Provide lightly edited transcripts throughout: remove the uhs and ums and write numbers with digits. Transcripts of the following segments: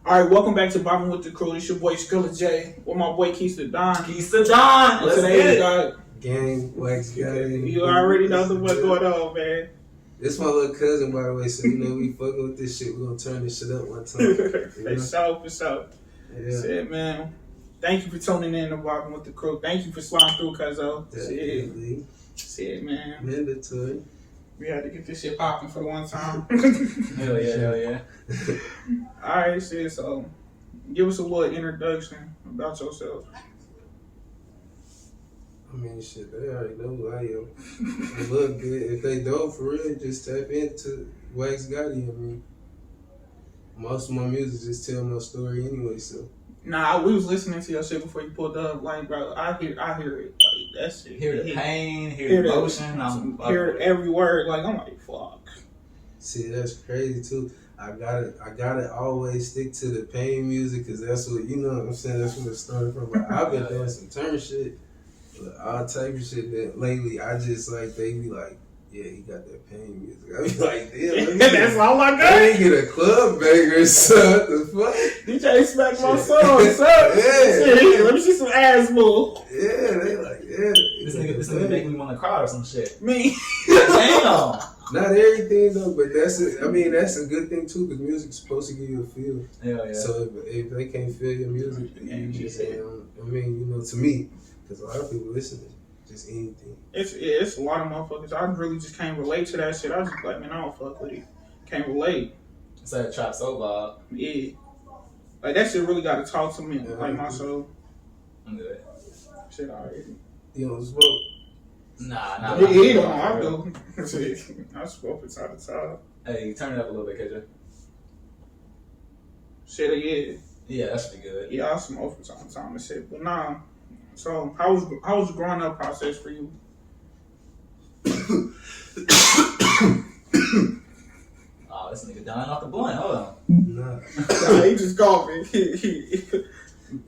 All right, welcome back to Vibin with the Crew. It's your boy Skrilla J with my boy Keys to Don. Keys to Don. And today we got Gang, Wax Gotti. You already know what's going on, man. This my little cousin, by the way, so we fucking with this shit. We're gonna turn this shit up one time. For sure. Yeah. Shit, man. Thank you for tuning in to Vibin with the Crew. Thank you for sliding through, cuzzo. Shit, man. Mandatory. We had to get this shit popping for the one time. Hell yeah. Alright, shit, so give us a little introduction about yourself. I mean, shit, they already know who I am. A little bit. If they don't, for real, just tap into Wax Gotti. I mean, most of my music just tell my story anyway, so. Nah, we was listening to your shit before you pulled up. Like, bro, I hear it. Like, that shit. Hear the pain, hear the emotion. Hear every word. Like, I'm like, fuck. See, that's crazy, too. I gotta always stick to the pain music, because that's what, you know what I'm saying, that's what it started from. But I've been doing some turn shit, all type of shit that lately, I just, like, they be like, yeah, he got that pain music. I be like, damn. That's all I got. I ain't get a club banger, son. What the fuck? DJ smack my song, son. Yeah. Let me see some ass move. Yeah, they like, yeah. This nigga make me want to cry or some shit. Me. Damn. Not everything though, but that's a good thing too, because music's supposed to give you a feel. Hell yeah. So if they can't feel your music, you just to me, because a lot of people listen to just anything. It's a lot of motherfuckers. I really just can't relate to that shit. I was just like, man, I don't fuck with it. Can't relate. It's like a trap soul vibe. Yeah. Like that shit really got to talk to me, like my soul. I'm good. Shit already. You don't smoke. Nah. He don't. I do. I smoke from time to time. Hey, turn it up a little bit, KJ. Shit, yeah. Yeah, that should be good. Yeah, I smoke from time to time and shit. But nah. So how was the growing up process for you? Oh, this nigga dying off the blunt. Hold on. Nah. He just called me.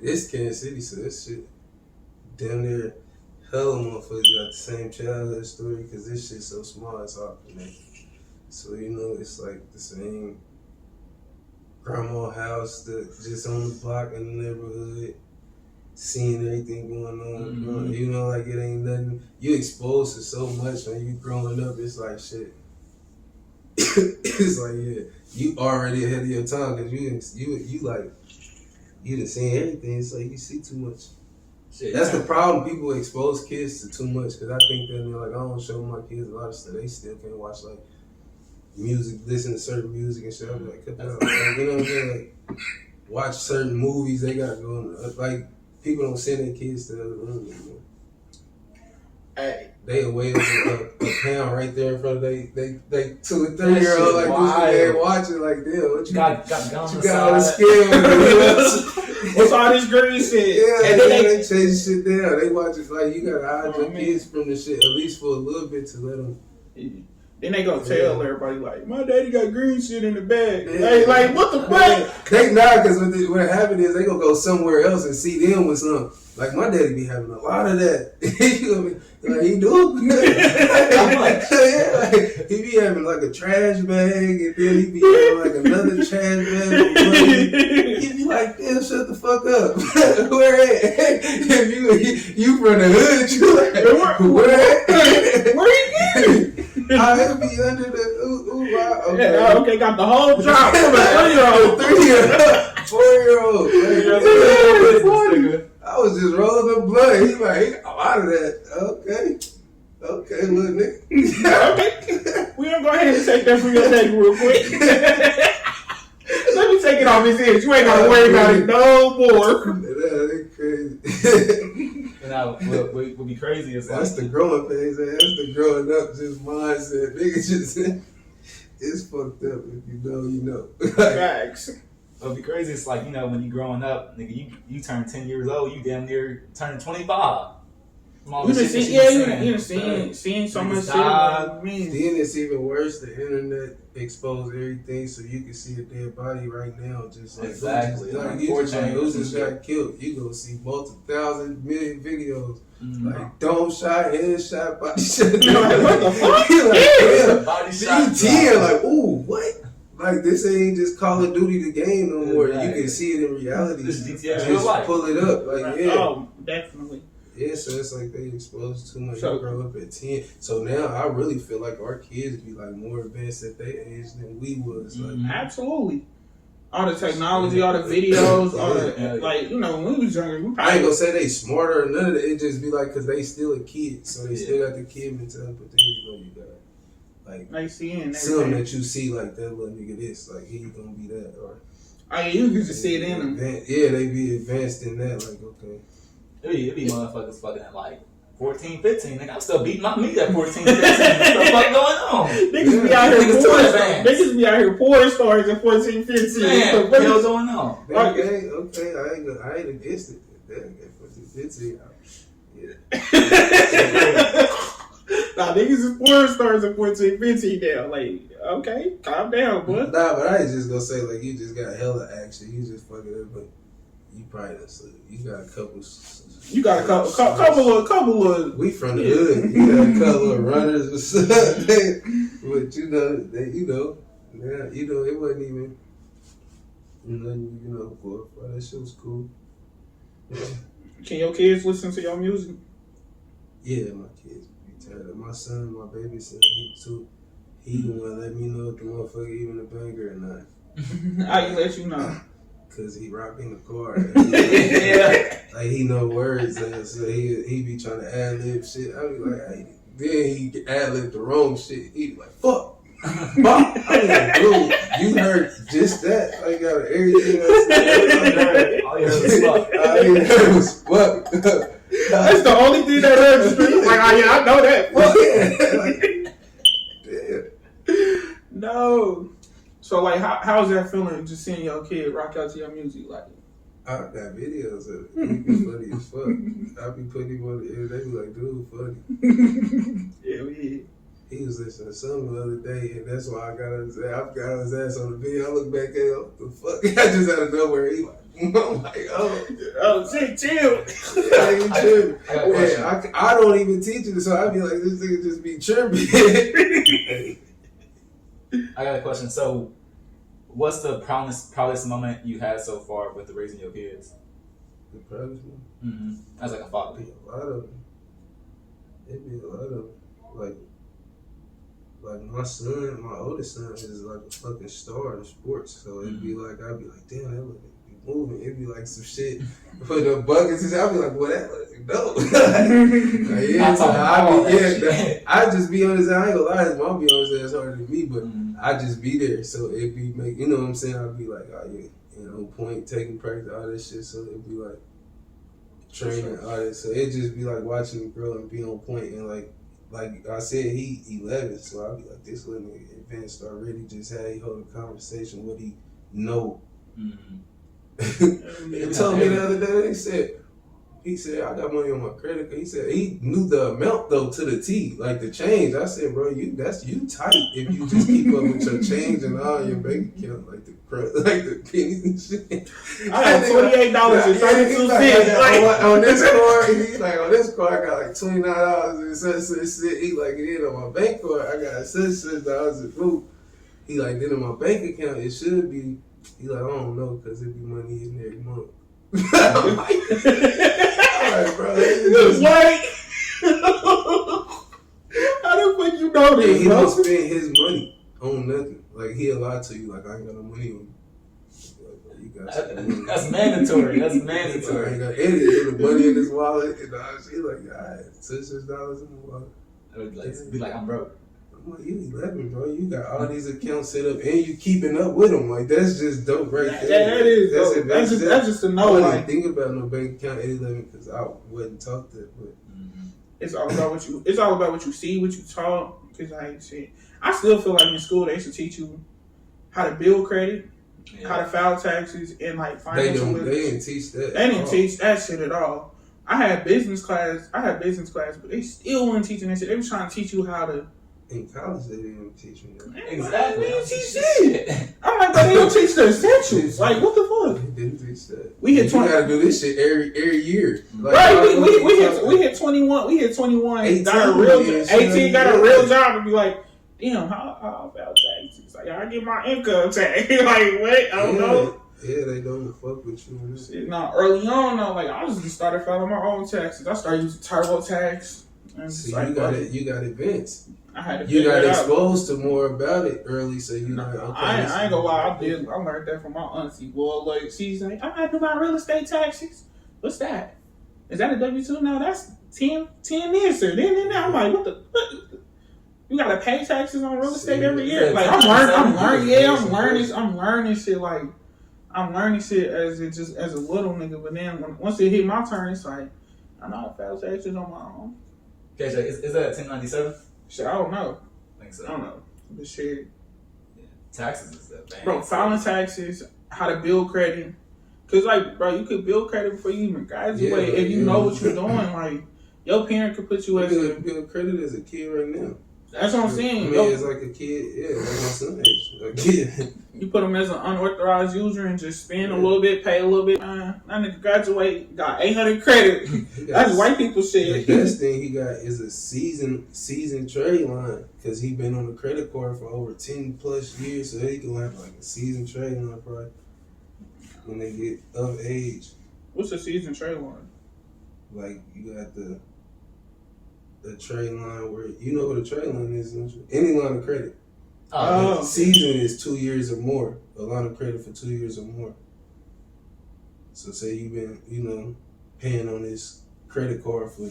It's Kansas City, so this shit damn near hella motherfuckers got the same childhood story, because this shit's so small, it's all connected. So, it's like the same grandma house that just on the block in the neighborhood, seeing everything going on. Mm-hmm. Like it ain't nothing. You exposed to so much when you growing up, it's like shit. It's like, yeah, you already ahead of your time, because you done seen everything, so you see too much. Shit, That's the problem. People expose kids to too much, because I think that they're like, I don't show my kids a lot of stuff. They still can't watch like music, listen to certain music and shit. I'm like, cut that out. Like, you know what I'm saying? Like, watch certain movies. They got going. Like, people don't send their kids to the other room anymore. Hey. They away a pound right there in front of they 2 and 3 year old like this, they watching like, damn, what you got on the scale? What's all this green shit? Yeah, and then they chase shit down. They watch it like, you gotta hide your kids from the shit at least for a little bit to let them. Then they gonna tell everybody like, my daddy got green shit in the bag. Yeah. Like what the fuck? They not, because what happened is they gonna go somewhere else and see them with something. Like my daddy be having a lot of that. Like he do. Like, he be having like a trash bag, and then he be having like another trash bag. He be like, damn, shut the fuck up. Where at? If you from the hood, you like, where at? Where you getting? I'll be under the okay. Yeah, okay, got the whole drop. 3-year-old, 4-year-old. I was just rolling the blunt. He like, I'm out of that. Okay, little nigga. Okay. We gonna go ahead and take that from your neck real quick. Let me take it off his head. You ain't gotta worry about it no more. That's crazy. And now, what be crazy is that's the growing phase. That's the growing up just mindset. Nigga just, it's fucked up. If you know, you know. Facts. What be crazy is like, when you growing up, nigga, you turn 10 years old, you damn near turning 25. You done seen so much shit. Then it's even worse. The internet exposed everything, so you can see a dead body right now. Just like exactly. Who just got killed? You gonna see multi-thousand million videos. Mm-hmm. Like dome shot, head shot, body shot. Like, what the fuck? Like, yeah. Body shot. You 10, like, ooh, what? Like this ain't just Call of Duty the game no more. Right. You can see it in reality. This is GTA Just life. pull it up, like yeah. Oh, definitely. Yeah, so it's like they exposed too much. So- You grow up at 10. So now I really feel like our kids be like more advanced at their age than we was. Like, Absolutely. All the technology, all the videos, all the Yeah. like, you know, when we was younger, we I ain't probably gonna say they smarter or none of that. It just be like, cause they still a kid, so they still got the kid mentality. But then you got like like seeing some everything. that you see like that little nigga this, like he gonna be that, or Oh, yeah, you can just see it in them. Yeah, they be advanced in that. Like okay, It be motherfuckers fucking at like 14, 15. Nigga, I'm still beating my meat at 14, 15. What the fuck going on? Niggas be out here Niggas porn too stars. advanced. Niggas be out here porn stars at 14, 15. Man, what the hell going on? okay, I ain't against it. That 15, yeah. Nah, niggas is porn stars at 14, 15 now. Like, okay, calm down, bud. Nah, but I ain't just gonna say like you just got hella action. You just fucking up, but you probably done sleep. You got a couple. You got a couple of. We from the hood. You got a couple of runners or something. But you know, it wasn't even. Boy, that shit was cool. Can your kids listen to your music? Yeah, my kids be tired. My son, my baby son, he gonna let me know if the motherfucker even a banger or not. How you let you know? Cause he rocking the car. Yeah. Like he know words, and so he be trying to ad lib shit. I be like, hey. Then he ad lib the wrong shit. He be like, fuck. Bop. I be like, dude, you heard just that. I got everything else. All you heard was fuck. All you heard was fuck. That's the only thing that registered. Like, oh yeah, I know that. Fuck. Damn. No. So like, how's that feeling? Just seeing your kid rock out to your music, like. I got videos of it. He be funny as fuck. I be putting him on the air. They be like, dude, funny. Yeah. He was listening to something the other day, and that's why I got on his ass on the video. I look back at him, what the fuck? I just out of nowhere, he like, I'm like, Oh, shit, chill. I tripping. I got a question. Man, I don't even teach it, so I be like, this nigga just be tripping. I got a question. So, what's the proudest moment you had so far with raising your kids? The proudest one? Mm-hmm. As like a father. It'd be a lot of them. It'd be a lot of them. Like my son, my oldest son is like a fucking star in sports. So it'd be like, I'd be like, damn, that look be moving. It'd be like some shit for the buckets and shit. I'd be like, well, that look no. Like, yeah, I'd just be on his ass. I ain't gonna lie, his mom be on his ass harder than me, but I'd just be there. So it'd be you know what I'm saying? I'd be like, oh yeah, on point, taking practice, all this shit. So it'd be like training, all that. So it'd just be like watching him grow and be on point and like I said, he 11, so I'll be like, this little nigga advanced already. Just had he hold a conversation, what he know. Mm-hmm. He told me the other day, he said, I got money on my credit card. He said, he knew the amount though to the T, like the change. I said, bro, you tight if you just keep up with your change and all your bank account, like the pennies and shit. I had $28.32. On this card, he's like, on this card, I got like $29 and such shit. He like, then on my bank card, I got such dollars and food. He like, then on my bank account, it should be. He like, I don't know, cause it be money in every month. I'm like, bro, What? How the fuck you know this, he bro? don't spend his money on nothing. Like he'll lie to you, like I ain't got no money on you. Like, you got some money. That's mandatory. That's I mandatory. ain't got any of the money in his wallet and all shit. Like, all right, $6 in the wallet. I would be like, I'm broke. I'm like, you 11, bro. You got all these accounts set up and you keeping up with them. Like, that's just dope right there. That is dope. That's just a know. I didn't think about no bank account at 11 because I wasn't taught that. But it's all about what you. It's all about what you see, what you taught. Because I ain't said, I still feel like in school they should teach you how to build credit, how to file taxes, and like financial. They didn't teach that. They didn't teach that shit at all. I had business class, but they still weren't teaching that shit. They were trying to teach you how to. In college, they didn't teach me that. Exactly. They didn't teach shit. I'm like, but they don't teach the essentials. Like, what the fuck? They didn't teach that. We hit 20. You gotta do this shit every year. Like, Right, we hit 21. We hit 21. 18, got a real 18. Got a real yeah. job and be like, damn, how I file taxes? Like, I get my income tax. Like, what? I don't know. Yeah, they don't fuck with you. Shit, no, early on, though, like, I just started filing my own taxes. I started using TurboTax. And See, like, you got advanced. I had to You got figure it out. exposed to more about it early, so you know. Okay, I ain't gonna lie, I learned that from my auntie. Well, like, she's like, I gotta do my real estate taxes. What's that? Is that a W-2? No, that's 10 this or then. I'm like, what? You gotta pay taxes on real estate every year. Like, I'm learning shit. Like, I'm learning shit as a little nigga. But then once it hit my turn, it's like, I know how to file taxes on my own. Okay, so is that a 1097? Shit, I don't know. I think so. I don't know. But shit. Yeah. Taxes is the thing. Bro, filing taxes, how to build credit. Because, like, bro, you could build credit before you even graduate if you know what you're doing. Like, your parent could put you as a build credit as a kid right now. That's what I'm saying. I mean, it's like a kid, yeah, like my son age. A kid. You put him as an unauthorized user and just spend a little bit, pay a little bit. That nigga graduate, got 800 credit. That's white people shit. The best thing he got is a season trade line because he been on the credit card for over 10 plus years, so he can have like a season trade line probably when they get of age. What's a season trade line? Like you got the trade line where you know what a trade line is, don't you? Any line of credit. Oh. Season is 2 years or more. A line of credit for 2 years or more. So say you've been, paying on this credit card for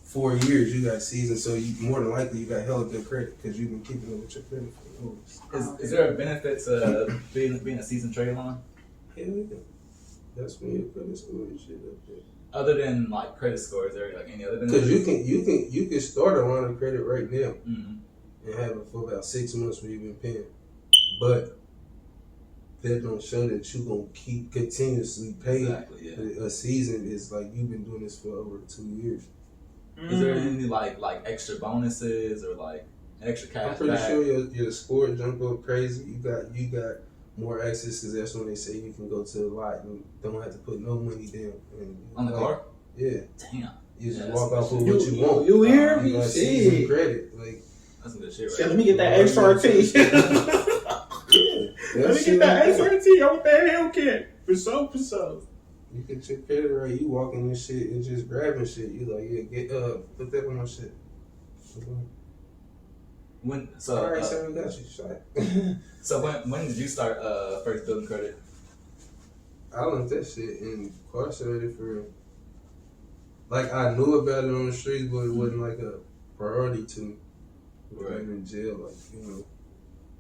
4 years, you got season, so you more than likely you got hella good credit because you've been keeping up with your credit for years. Is there a benefit to being a seasoned trade line? Hell yeah. That's when your credit score and shit up there. Other than like credit scores, is there like any other benefits? Because you can start a line of credit right now and have it for about 6 months where you've been paying, but that don't show that you gonna keep continuously paying. Exactly, yeah. A season is like you've been doing this for over 2 years. Is there any like extra bonuses or like extra cash? I'm pretty back? sure your score jump up crazy. You got more access because that's when they say you can go to the lot and don't have to put no money down. On the car? Yeah. Damn. You just walk out with what you want. You hear You me? got season credit. Like, that's some good shit, right? Let me get that HRT. yeah. Let me get that HRT. I want that Hellcat. For so. You get your credit right. You walking this shit and just grabbing shit. You like, yeah, put that on my shit. All right, so we got you. Shot. So when did you start first building credit? I learned that shit incarcerated for. Like I knew about it on the streets, but it wasn't like a priority to me. Right in jail, like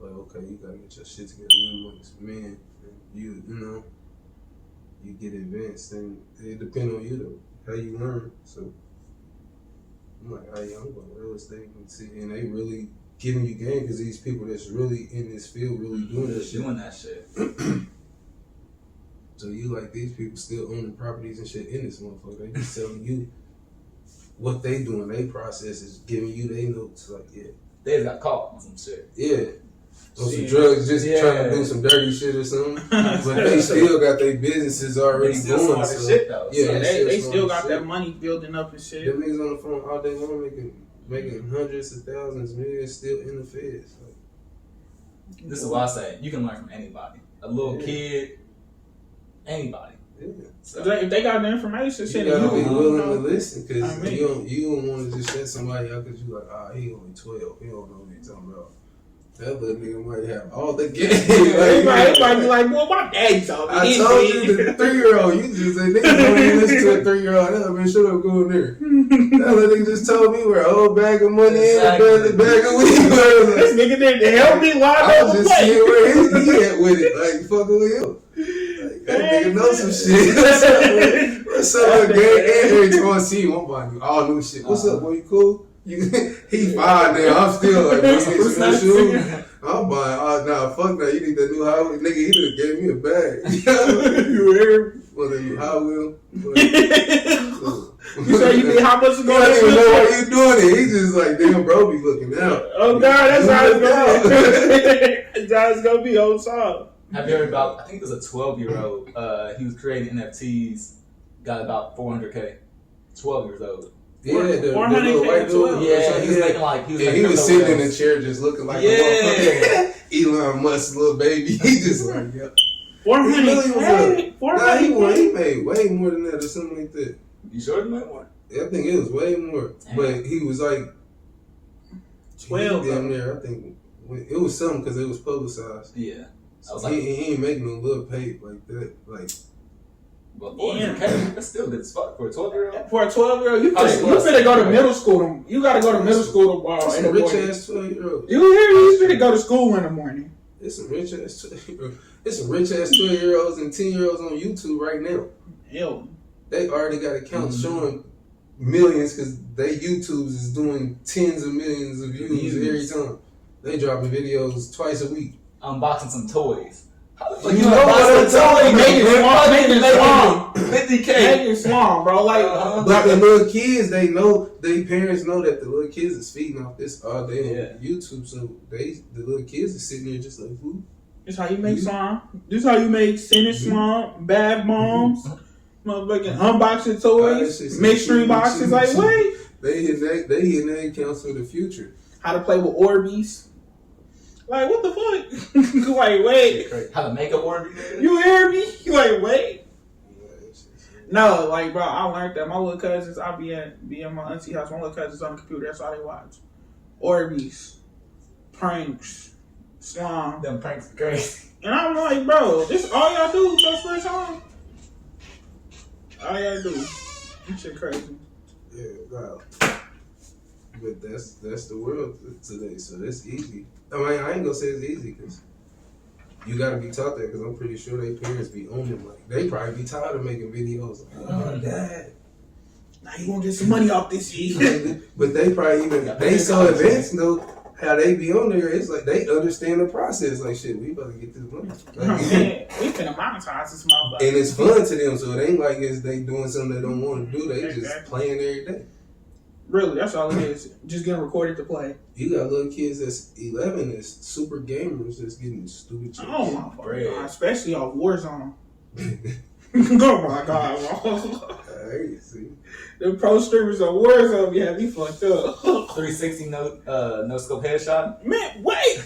like okay, you gotta get your shit together. You amongst men, you get advanced, and it depends on you though, how you learn. So I'm like, hey, I'm going to real estate and they really giving you game because these people that's really in this field really doing this shit. Doing that shit. So you like these people still owning properties and shit in this motherfucker. They just telling you what they doing. They process is giving you their notes. Like, yeah. They just got caught on some shit. Yeah. On some drugs, just trying to do some dirty shit or something. But they still got their businesses already going. So, shit, though. Yeah, so they still got that money building up and shit. Them niggas on the phone all day long making hundreds of thousands, millions still in the feds. Like, this is what I say. You can learn from anybody. A little kid, anybody. Yeah. So if they got the information, you gotta be willing to listen because you don't want to just shut somebody out because you like, he only 12. He don't know what he's talking about. That little nigga might have all the game. Everybody might be like, well, my daddy told me. I told you the 3-year-old. You just say, niggas don't even listen to a 3-year-old. Hell, man, shut up, go in there. That little nigga just told me where a whole bag of money and a bag of weed. This nigga didn't help me lie. I was just seeing where he at with it. Like, fucking with him. Like, that nigga know some shit. What's up, gang? Every time I see you, I'm buying you all new shit. What's up, boy? You cool? He fine now. I'm still like, bro, you need some new shoes? I'm buying, nah, fuck that. You need that new Hot Wheel. Nigga, he done gave me a bag. You hear me? Well, the new Hot Wheel. You say you need how much to go? I don't even know why you doing it. He just like, damn, bro, be looking out. Oh, God, that's how it's going. That's going to be on top. Have you heard about, I think it was a 12-year-old, he was creating NFTs, got about 400K. 12 years old. Yeah, the 400K little white dude. 12. Yeah, he was making like He was sitting in a chair just looking like a Elon Musk's little baby. He just like, yeah. 400K. He made way more than that or something like that. You sure he made more? I think it was way more. Damn. But he was like 12. damn near. I think it was something because it was publicized. Yeah. I was He ain't making no little pay like that. Like, but 400K, that's still good as fuck for a 12-year-old. For a 12-year-old, you Oh, finna go to middle school. You gotta go to middle school tomorrow. it's In a the rich morning. ass 12-year-old. You hear me? You finna go to school in the morning. It's a rich ass 12-year-old. It's some rich ass 12-year-olds and 10-year-olds on YouTube right now. Hell. They already got accounts showing millions because they YouTubes is doing tens of millions of views every time. They dropping videos twice a week. Unboxing some toys. You know what I'm talking about? Making it small. 50K. Making it small, bro. Like, But the little kids, they know, their parents know that the little kids is feeding off this all day on YouTube. So the little kids are sitting there just like, who? this how you make slime. This how you make Senate slime, bad moms, motherfucking unboxing toys, mystery boxes. Like, wait. They hitting their accounts for the future. How to play with Orbeez. Like, what the fuck? Like, wait. How to make a Orbeez? You hear me? Like, wait. No, like, bro, I learned that. My little cousins, I be in my auntie house. My little cousins on the computer. That's all they watch. Orbeez, pranks, slime. Them pranks are crazy. And I'm like, bro, this all y'all do with your spare time? All y'all do. This shit crazy. Yeah, wow. But that's the world today, so that's easy. I mean, I ain't gonna say it's easy because you gotta be taught that because I'm pretty sure their parents be on them. Like, they probably be tired of making videos. Like, oh, Dad. Now you gonna get some money off this shit. But they probably they so advanced though. How they be on there, it's like they understand the process. Like, shit, we about to get this money. Like, Man, we finna monetize this motherfucker. and it's fun to them, so it ain't like it's they doing something they don't want to do. They just playing every day. Really, that's all it is. Just getting recorded to play. You got little kids that's 11 that's super gamers that's getting stupid shit. Oh my Bread. God. Especially off Warzone. Oh my God, bro. Hey, see. The pro streamers on Warzone be having me fucked up. 360 no scope headshot. Man, wait.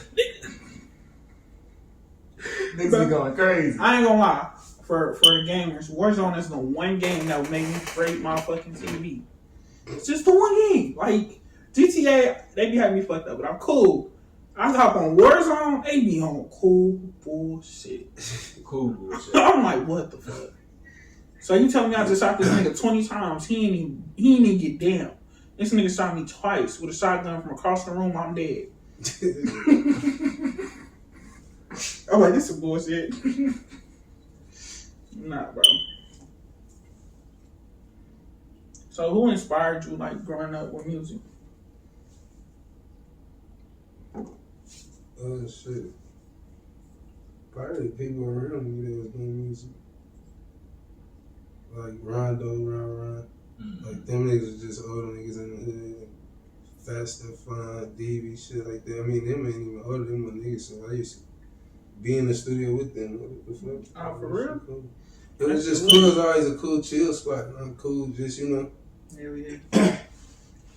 Niggas be going crazy. I ain't gonna lie. For the gamers, Warzone is the one game that would make me break my fucking TV. It's just the one game. Like, GTA, they be having me fucked up, but I'm cool. I hop on Warzone, they be on cool bullshit. Cool bullshit. I'm like, what the fuck? So you telling me I just shot this nigga 20 times, he ain't even get down. This nigga shot me twice with a shotgun from across the room, I'm dead. I'm like, this is bullshit. Nah, bro. So who inspired you, like, growing up with music? Oh, shit. Probably the people around me that was doing music. Like Rondo, Ron. Like, them niggas was just older niggas in the hood. Fast and Fine, DV, shit like that. I mean, them ain't even older than my niggas, so I used to be in the studio with them. What the fuck? Oh, for real? Cool. It was just cool. It was always a cool chill spot. I'm cool, just, you know. Yeah.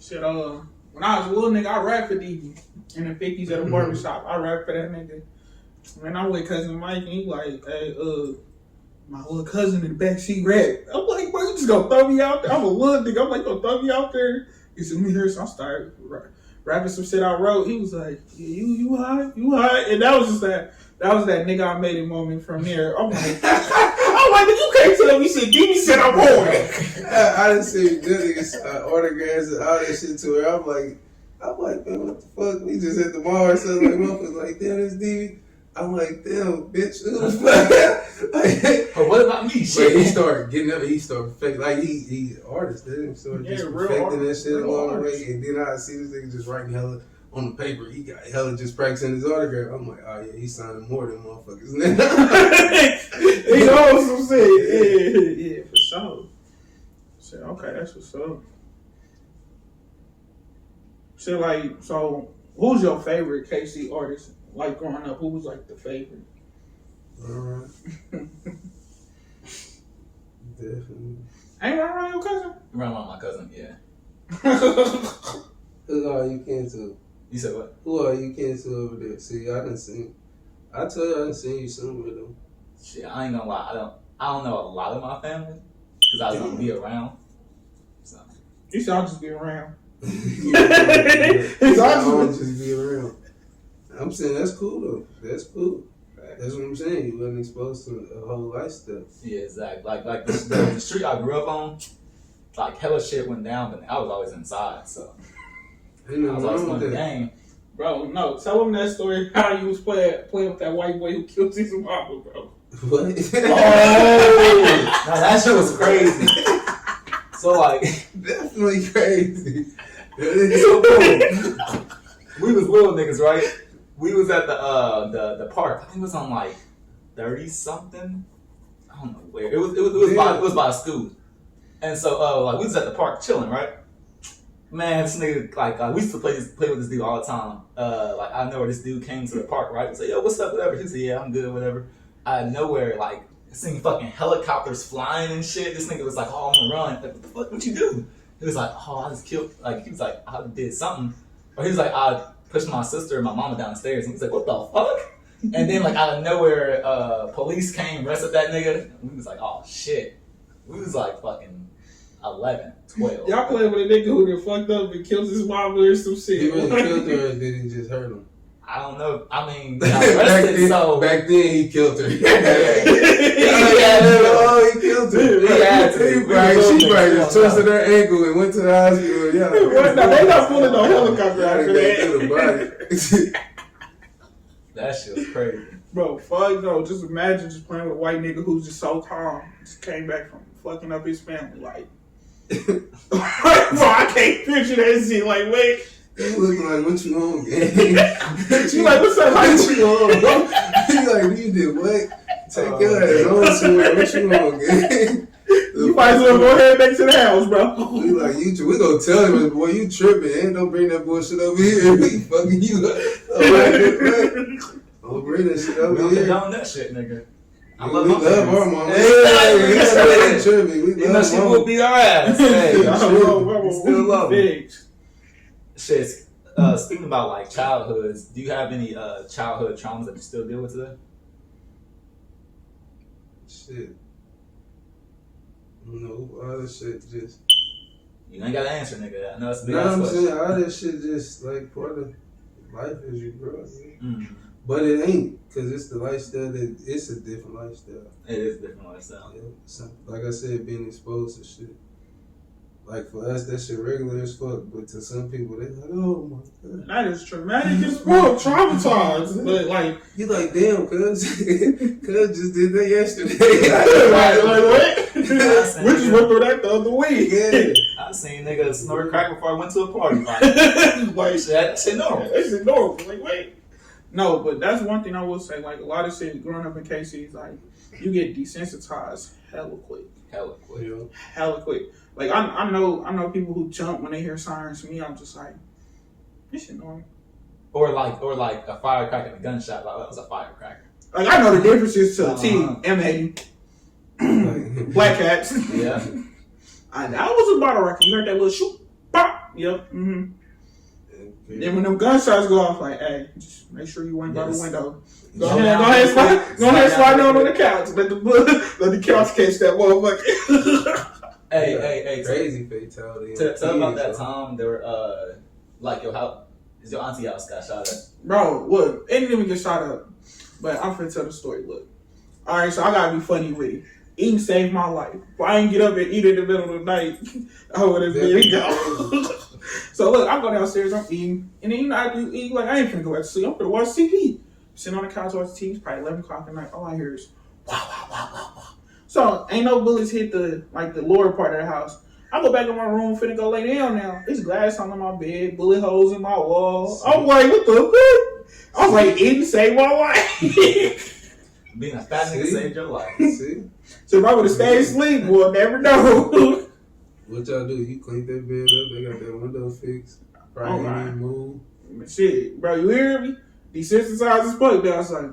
Shit, when I was a little nigga, I rapped for DV in the 50s at a barbershop. I rapped for that nigga. Man, I'm with cousin Mike, and he like, hey, my little cousin in the backseat rap. I'm like, bro, you just gonna throw me out there? I'm a little nigga. I'm like, gonna throw me out there? He said, let me hear. So I started rapping some shit I wrote. He was like, yeah, you high? And that was just that was that nigga I made it moment from there. I'm like, but you can't tell me shit. DB said I'm wrong. I didn't see good niggas autographs and all that shit to her. I'm like, man, what the fuck? We just hit the bar or something. Like, motherfuckers like, damn, this DB. I'm like, damn, bitch, who the fuck? Like, but what about me? Shit. But he started getting up, he started perfecting, like, he's an artist, then he started just perfecting that shit along the way. And then I see this nigga just writing hella on the paper. He got hella just practicing his autograph. I'm like, oh yeah, he's signing more than motherfuckers. He knows some shit. Yeah, for sure. Shit, okay, that's what's up. Shit, like, so who's your favorite KC artist? Like, growing up, who was like the favorite? Alright. Definitely. Ain't around your cousin? Around my cousin, yeah. Who are you kin to? You said what? Who are you kin to over there? See, I done seen. I told you I done seen you somewhere though. Shit, I ain't gonna lie. I don't know a lot of my family because I don't be around. So. You should all just be around. I don't just be around. I'm saying that's cool though. That's cool. That's what I'm saying. You wasn't exposed to a whole lifestyle. Yeah, exactly. Like the street I grew up on, like hella shit went down, but I was always inside, so Ain't I was nothing always wrong playing with the that. game. Bro, no. Tell him that story how you was playing with that white boy who killed his mama, bro. What? Oh, now that shit was crazy. So like, Definitely crazy. so cool. We was little niggas, right? We was at the park. I think it was on like 30 something. I don't know where. It was by a school. And so like we was at the park chilling, right? Man, this nigga like we used to play with this dude all the time. Like I know where this dude came to the park, right? We say, yo, what's up, whatever. He said, yeah, I'm good, whatever. Out of nowhere, like seeing fucking helicopters flying and shit. This nigga was like, oh, I'm gonna run. Like, what the fuck? What you do? He was like, oh, I just killed. Like he was like, I did something. Or he was like, I pushed my sister and my mama downstairs. And he was like, what the fuck? And then like out of nowhere, police came, arrested that nigga. And we was like, oh shit. We was like fucking 11, 12. Y'all playing with a nigga who done fucked up and killed his mama or some shit. He really killed her, or did he just hurt him? I don't know. I mean, they got arrested, so back then he killed her. he killed her. He had to. She probably just twisted her ankle and went to the hospital. Yeah. No, they not pulling no helicopter after that. That shit was crazy. Bro, fuck no. Just imagine just playing with a white nigga who's just so calm. Just came back from fucking up his family. Like, bro, I can't picture that shit. Like, wait. You looking like, what you on, gang? She like, what's up? What you on, bro? He like, you did what? Take your ass on somewhere. What you on, gang? You might as well go ahead back to the house, bro. We like, we gonna tell him, boy, you tripping. Ain't don't bring that bullshit over here. We fucking you up. Don't bring that shit over We here. don't that shit, nigga. I We love my love parents. our mama. Hey, We tripping. We you know love she mama. will beat our ass. Hey, Still love big. shit. Speaking about like childhoods, do you have any childhood traumas that you still deal with today? Shit. No, all that shit just. You ain't got to answer, nigga. I know it's a big No, ass I'm question. saying all that shit just like part of life as you grow up. Mm. But it ain't, because it's the lifestyle that it's a different lifestyle. It is a different lifestyle. Yeah, like I said, being exposed to shit. Like for us, that shit regular as fuck, but to some people, they like, oh my god. That is traumatic as fuck, traumatized. But like, You like, damn, cuz just did that yesterday. like what? I We just went through that the other week. Yeah. I seen niggas snort crack before I went to a party. Like, that shit normal. That's normal. Like, wait. No, but that's one thing I will say. Like, a lot of shit growing up in KC is like, you get desensitized hella quick. Hella quick. Yeah. Hella quick. Like, I know people who jump when they hear sirens. Me, I'm just like, this shit normal. Or like a firecracker and a gunshot. Like, that was a firecracker. Like, I know the differences to a T, Uh-huh. M80, Black Cats. Yeah. I was a bottle rocket. You heard that little shoot, pop. Yep. Mm-hmm. Then when them gunshots go off, like, hey, just make sure you went by the window. Go ahead, slide down on the couch. Let the couch catch that motherfucker. Hey, Crazy fatality. tell about that time there were like your house, your auntie house got shot at. Bro, look, it didn't even get shot up. But I'm finna tell the story. Look. Alright, so I gotta be funny with it. Eating saved my life. If I ain't get up and eat in the middle of the night, I would have been go. So look, I go downstairs, I'm eating, and then I do eat like I ain't finna go back to sleep. I'm finna watch TV. Sitting on the couch watching TV, it's probably 11 o'clock at night. All I hear is wow, wow, wow, wow, wow. So ain't no bullets hit the lower part of the house. I go back in my room, finna go lay down now. There's glass under my bed, bullet holes in my wall. I'm like, what the fuck? I was like, eating saved my life. Being a fat nigga saved your life. See? So if I would have stayed asleep, we'll never know. What y'all do? You clean that bed up, they got that window fixed. Probably Alright. ain't move. Shit, bro, you hear me? Desensitized as fuck. Then I was like,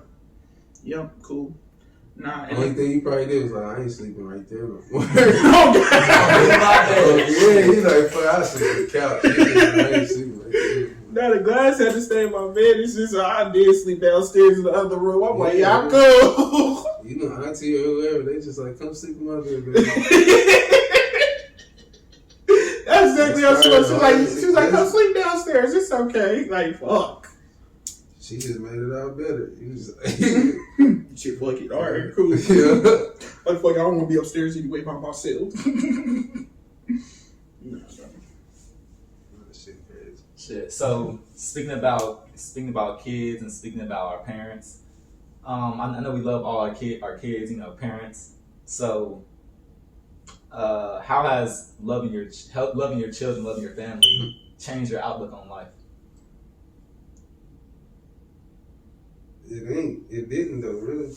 yep, cool. Nah. The only thing you probably did was like, I ain't sleeping right there no more. Yeah, he's like, fuck, I sleep on the couch. I ain't sleeping right there. Now the glass had to stay in my bed. It's just I did sleep downstairs in the other room. I'm like, Yeah. y'all cool. You know, auntie or whoever, they just like, come sleep in my bed, baby. That's exactly how she was. She was like, come sleep downstairs. It's okay. Like, fuck. She just made it out better. You just like, Shit, fuck it. All right, cool. yeah. Like, fuck it. I don't want to be upstairs anyway by myself. Shit crazy. Shit. So speaking about kids and speaking about our parents, I know we love all our kids, you know, parents. So, how has loving your children, loving your family, changed your outlook on life? It didn't though, really.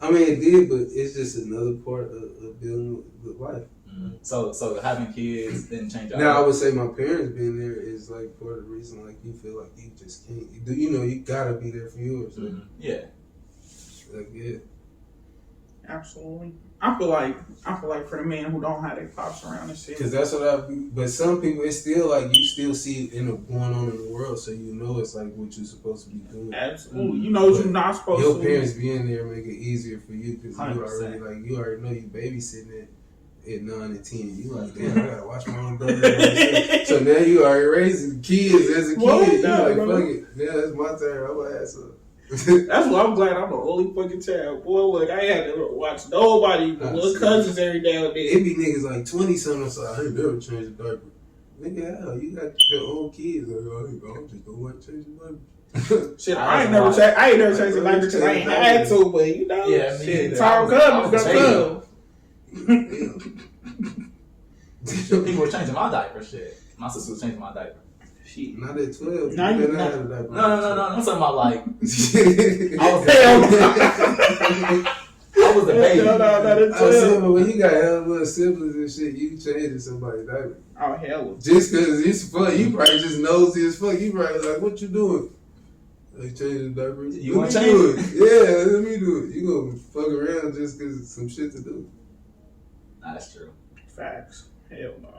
I mean, it did, but it's just another part of dealing with life. Mm-hmm. So having kids didn't change your Now, I outlook? would say my parents being there is like part of the reason, like, you feel like you just can't, you know, you gotta be there for yours. Like, Yeah. like, yeah. Absolutely. I feel like for the men who don't have their pops around and shit. Because that's what but some people, it's still like, you still see it going on in the world, so you know it's like what you're supposed to be doing. Absolutely. You know what you're not supposed Your to. parents being there make it easier for you because you 100%. already know you babysitting at 9 and 10. You like, damn, I gotta watch my own brother. So now you already raising kids as a kid. What? You No, like, bro. fuck it. Yeah, it's my turn. I'm gonna ask up. That's why I'm glad I'm the only fucking child. Boy, look, I had to watch nobody, but little cousins every day and then. It be niggas like 20 something, so I ain't never changed a diaper. Nigga, hell, you got your own kids. Like, oh, I'm just gonna change the diaper. Shit, I ain't never changed the diaper because I ain't had to, but you know, Yeah, me shit, either. time comes, it's gonna come. People were changing my diaper. Shit, my sister was changing my diaper. Shit. Not at 12. Now you you better not- have a diaper. No. I'm talking about like Hell I was the baby. No, that's I was saying, but when you got hella little siblings and shit, you changing somebody's diaper. Oh, hell. Just because it's fun, you probably just nosy as fuck. You probably like, what you doing? Like, changing the diaper. You Let wanna me do change it? Yeah, let me do it. You gonna fuck around just because it's some shit to do. That's true. Facts. Hell no.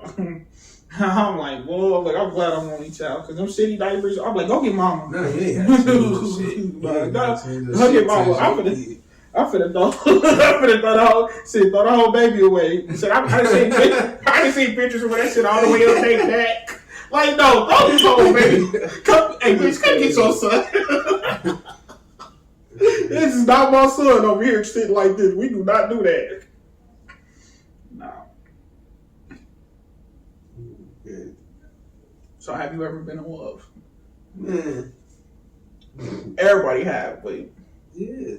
I'm like, boy, like, I'm glad I'm only child because them shitty diapers, I'm like, go get mama. Nah, you ain't have to change that shit. You Nah, ain't have to change that go shit get mama. I'm finna throw the whole baby away. Shit, I done seen pictures of that shit all the way up, take back. Like, no, throw this whole baby. Come, hey, bitch, come get your son. This is not my son over here shit like this. We do not do that. No. Yeah. So have you ever been in love? Man. Everybody have, but Yeah.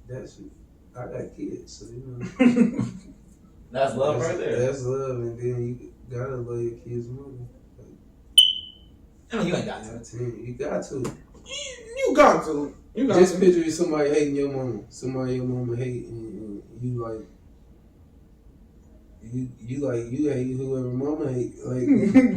That's it. I got kids, so you know. That's love right there. That's love, and then you gotta love your kids' mother. I mean, you ain't got to. You got to. you got to. You got Just to. picture somebody hating your mama. Somebody your mama hate, and you like. You hate whoever mama hate. Like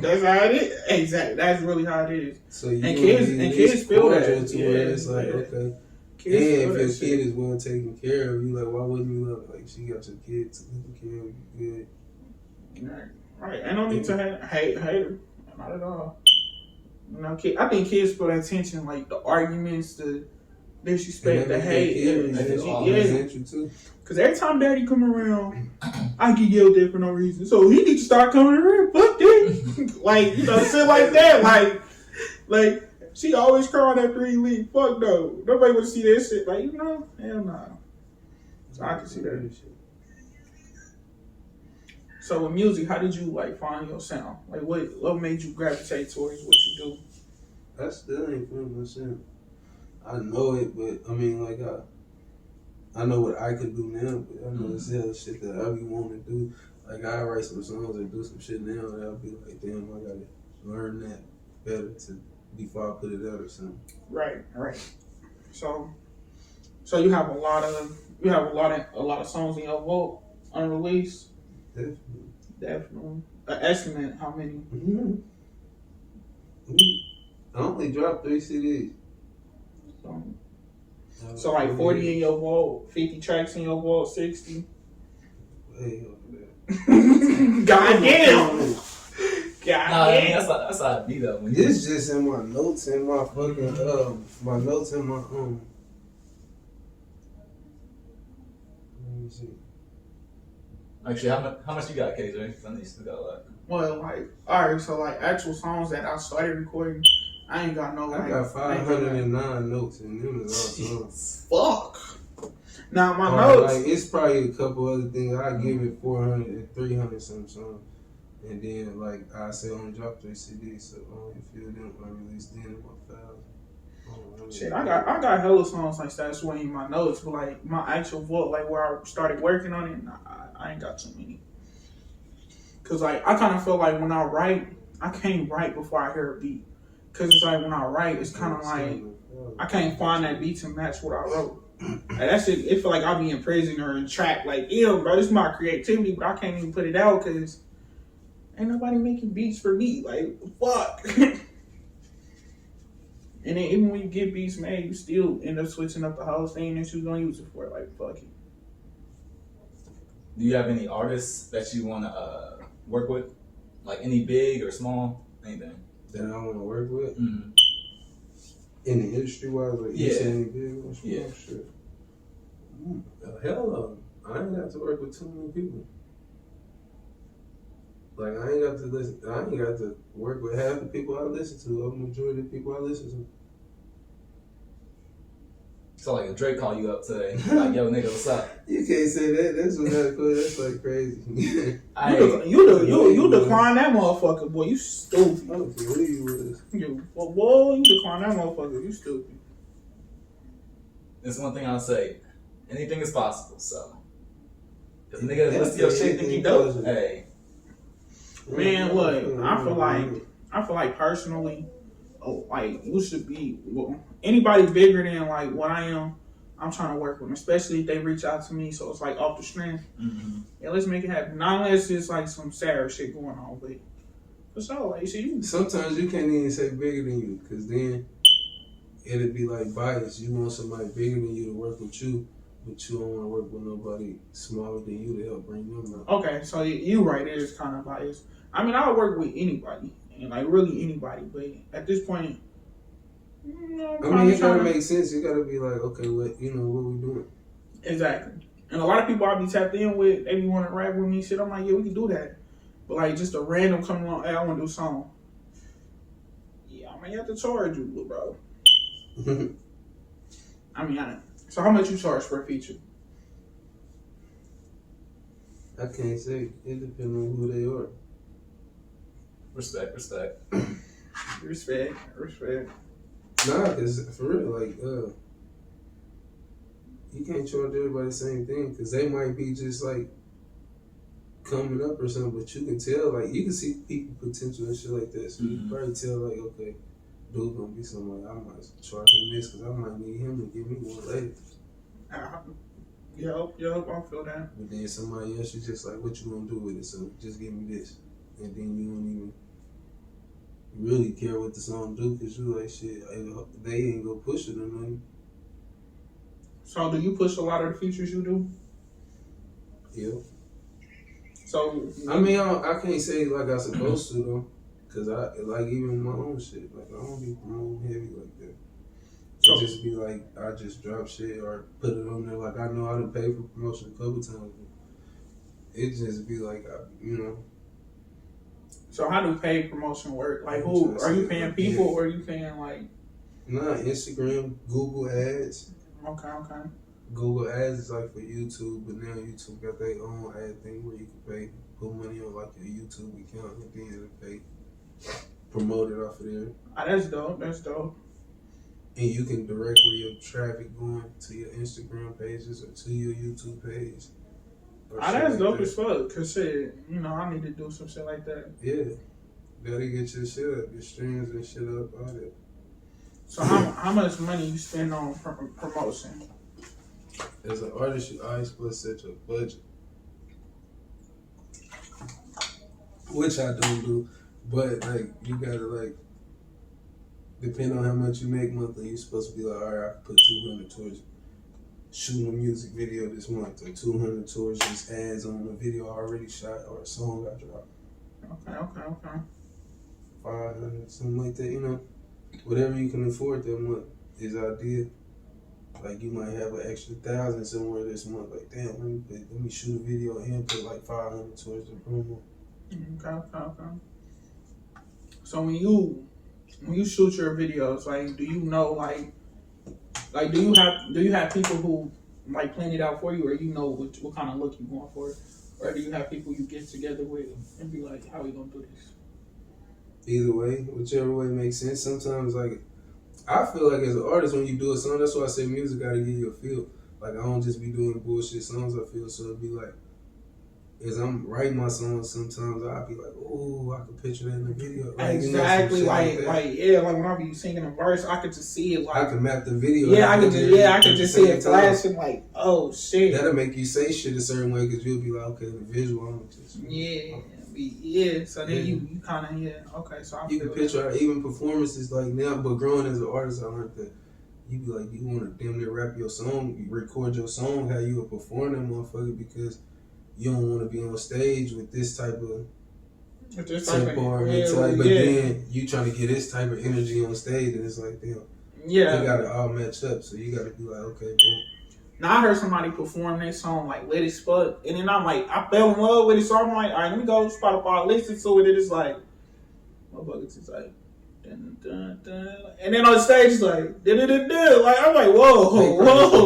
That's how it is. Exactly. That's really how it is. so you And kids feel that. to where Yeah, it's like yeah. okay. Kids And feel if that your shit. kid is well taken care of, you like, why wouldn't you love it? Like, she got your kid taken care of, you good. Right. Ain't no need to hate her. Not at all. You know, I think kids feel that tension, like the arguments, the disrespect, the hate. Too. Because every time daddy come around, I get yelled at for no reason. So he needs to start coming around. Fuck that. Like, you know, shit like that. Like, she always crying after he leave. Fuck no. Nobody want to see that shit. Like, you know, hell no. So I can see that shit. So with music, how did you like find your sound? Like what made you gravitate towards what you do? I still ain't feeling myself. I know it, but I mean, like, I know what I could do now, but I know this hell shit that I be wanting to do. Like, I write some songs and do some shit now, and I'll be like, damn, I gotta learn that better before I put it out or something. Right. So you have a lot of songs in your vault unreleased. Definitely. An estimate how many? Mm-hmm. I only dropped 3 CDs. So So like 40 in your vault, 50 tracks in your vault, 60. Way over that. Goddamn. Nah, I mean, that's how it be though. When you, It's just in my notes in my fucking my notes in my Let me see. actually, how much you got, KJ? Because I know you still got a lot. Well, like, alright, so like actual songs that I started recording, I ain't got no. I got 509 notes and them is all songs. Fuck. Now my Or, notes. like, it's probably a couple other things. I give it 400 and 300 some songs. And then, like, I say only drop 3 CDs, so only a few of them I released then in my files. Shit, I got hella songs like Stash Swing in my notes, but like my actual vault, like where I started working on it, nah, I ain't got too many. Cause like I kind of feel like when I write, I can't write before I hear a beat. Cause it's like when I write, it's kind of like I can't find that beat to match what I wrote. Like that shit, it feel like I'll be in prison or in trap. Like, ew, bro, this is my creativity, but I can't even put it out because ain't nobody making beats for me. Like, fuck. And then even when you get beats made, you still end up switching up the whole thing that you was gonna use it for. Like, fuck it. Do you have any artists that you want to work with? Like any big or small, anything? That I want to work with? Mm-hmm. In the industry wise, like, Yeah. you say any big or small? Yeah. Shit. Hell no. I ain't got to work with too many people. Like, I ain't got to work with half the people I listen to, or the majority of the people I listen to. So like if Drake call you up today, like, yo nigga, what's up? You can't say that. That's what that's like crazy. You decline that motherfucker, boy. You stupid. Okay, who you with? You decline that motherfucker. You stupid. There's one thing I'll say. Anything is possible, so. Cause nigga listen to your shit think you dope. Hey. Man, look, I feel like personally, like you should be anybody bigger than like what I am. I'm trying to work with them, especially if they reach out to me. So it's like off the strength. Mm-hmm. Yeah, let's make it happen. Not unless it's like some sad shit going on, but for sure, like you. Sometimes you can't even say bigger than you, cause then it'd be like bias. You want somebody bigger than you to work with you, but you don't want to work with nobody smaller than you to help bring them up. Okay, so you right. It is kind of biased. I mean, I'll work with anybody, and like really anybody, but at this point, I mean, it gotta make sense. You gotta be like, okay, what we doing? Exactly. And a lot of people I'll be tapped in with, they be want to rap with me, shit. I'm like, yeah, we can do that. But like, just a random coming along, hey, I want to do a song. Yeah, I might have to charge you, bro. I mean, so how much you charge for a feature? I can't say. It depends on who they are. Respect. Respect. Nah, cause for real, like, you can't charge everybody the same thing, cause they might be just like coming up or something, but you can tell, like, you can see people potential and shit like that. So you can probably tell, like, okay, dude gonna be somebody I might charge him this, cause I might need him to give me one later. Yup, I feel that. But then somebody else, you just like, what you gonna do with it? So just give me this, and then you don't even really care what the song do, cause you like, shit, they ain't gonna push it or nothing. So do you push a lot of the features you do? Yeah. So I mean, I can't say like I supposed to though, cause I like even my own shit. Like I don't be promoting heavy like that. It just be like I just drop shit or put it on there. Like I know I done pay for promotion a couple times. But it just be like So how do paid promotion work? Like who are you paying people or are you paying like? Nah, Instagram, Google Ads. Okay. Google Ads is like for YouTube, but now YouTube got their own ad thing where you can put money on like your YouTube account and then pay, promote it off of there. That's dope. And you can direct where your traffic going to your Instagram pages or to your YouTube page. That's dope as fuck. Cause shit, I need to do some shit like that. Yeah, gotta get your shit up, your streams and shit up, all that. So how much money you spend on promotion? As an artist, you always supposed to set your budget, which I don't do. But like, you gotta like depending on how much you make monthly, you're supposed to be like, all right, I can put 200 towards shooting a music video this month, or 200 towards just ads on a video I already shot or a song I dropped. Okay. 500, something like that, you know. Whatever you can afford that month is ideal. Like you might have an extra 1,000 somewhere this month. Like damn, let me shoot a video and put like 500 towards the promo. Okay. So when you shoot your videos, like, do you know like do you have people who like plan it out for you, or you know what kind of look you going for, or do you have people you get together with and be like, how we gonna do this? Either way, whichever way makes sense. Sometimes like I feel like as an artist, when you do a song, that's why I say music gotta give you a feel. Like I don't just be doing bullshit songs. I feel so it'd be like, as I'm writing my songs, sometimes I'll be like, oh, I can picture that in the video. Like, Exactly, you know, like when I be singing a verse, I could just see it. Like I can map the video. Yeah, I could just see it flashing. Like, oh shit. That'll make you say shit a certain way because you'll be like, okay, the visual. I'm just Yeah. So then you kind of okay. So you can picture even performances like now, but growing as an artist, I learned that you be like, you want to damn near rap your song, you record your song how you would perform that motherfucker, because you don't want to be on stage with this type of tempo or mentality, but then you trying to get this type of energy on stage, and it's like, damn, they got to all match up. So you got to be like, okay, boom. Now I heard somebody perform that song like lit as fuck, and then I'm like, I fell in love with it, so I'm like, all right, let me go to Spotify, listen to it. It's like, motherfuckers is like, dun, dun, dun. And then on stage it's like, dun, dun, dun, dun. Like I'm like, whoa,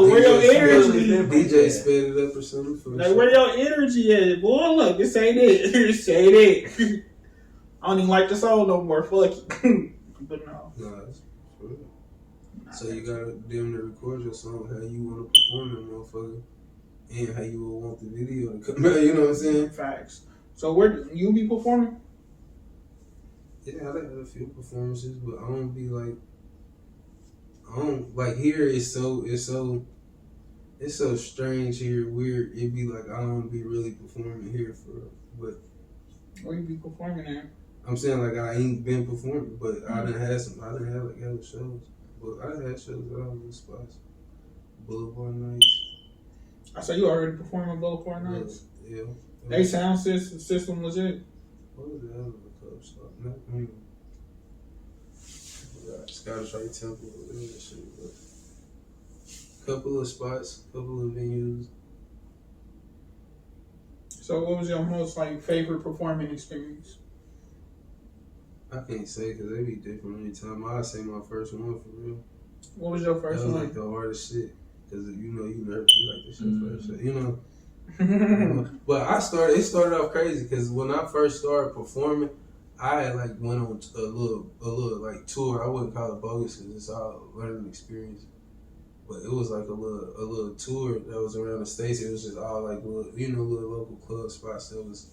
where your energy? DJ sped it up or something. Like where your energy at, boy? Look, this ain't it. This ain't it. I don't even like the song no more. Fuck it. But no. That's true. So you gotta damn near record your song how you want to perform that motherfucker, and how you would want the video to come out. You know what I'm saying? Facts. So where do you be performing? Yeah, I had a few performances, but I don't be like, I don't like here. It's so strange here, weird. It be like I don't be really performing here but Where you be performing at? I'm saying like I ain't been performing, but I done had like other shows. But I had shows at all those spots. Boulevard Nights. I saw you already performing at Boulevard Nights. Yeah. They sound system legit. What was the other club spot? Scottish Rite Temple. That shit. Couple of spots, couple of venues. So what was your most like favorite performing experience? I can't say because they be different every time. I'd say my first one for real. What was your first one? one? Like the hardest shit. Because you know you nervous. You like this shit first. You know. But it started off crazy because when I first started performing, I had like went on a little like tour. I wouldn't call it bogus because it's all a learning experience. But it was like a little tour that was around the States. It was just all like little local club spots. That was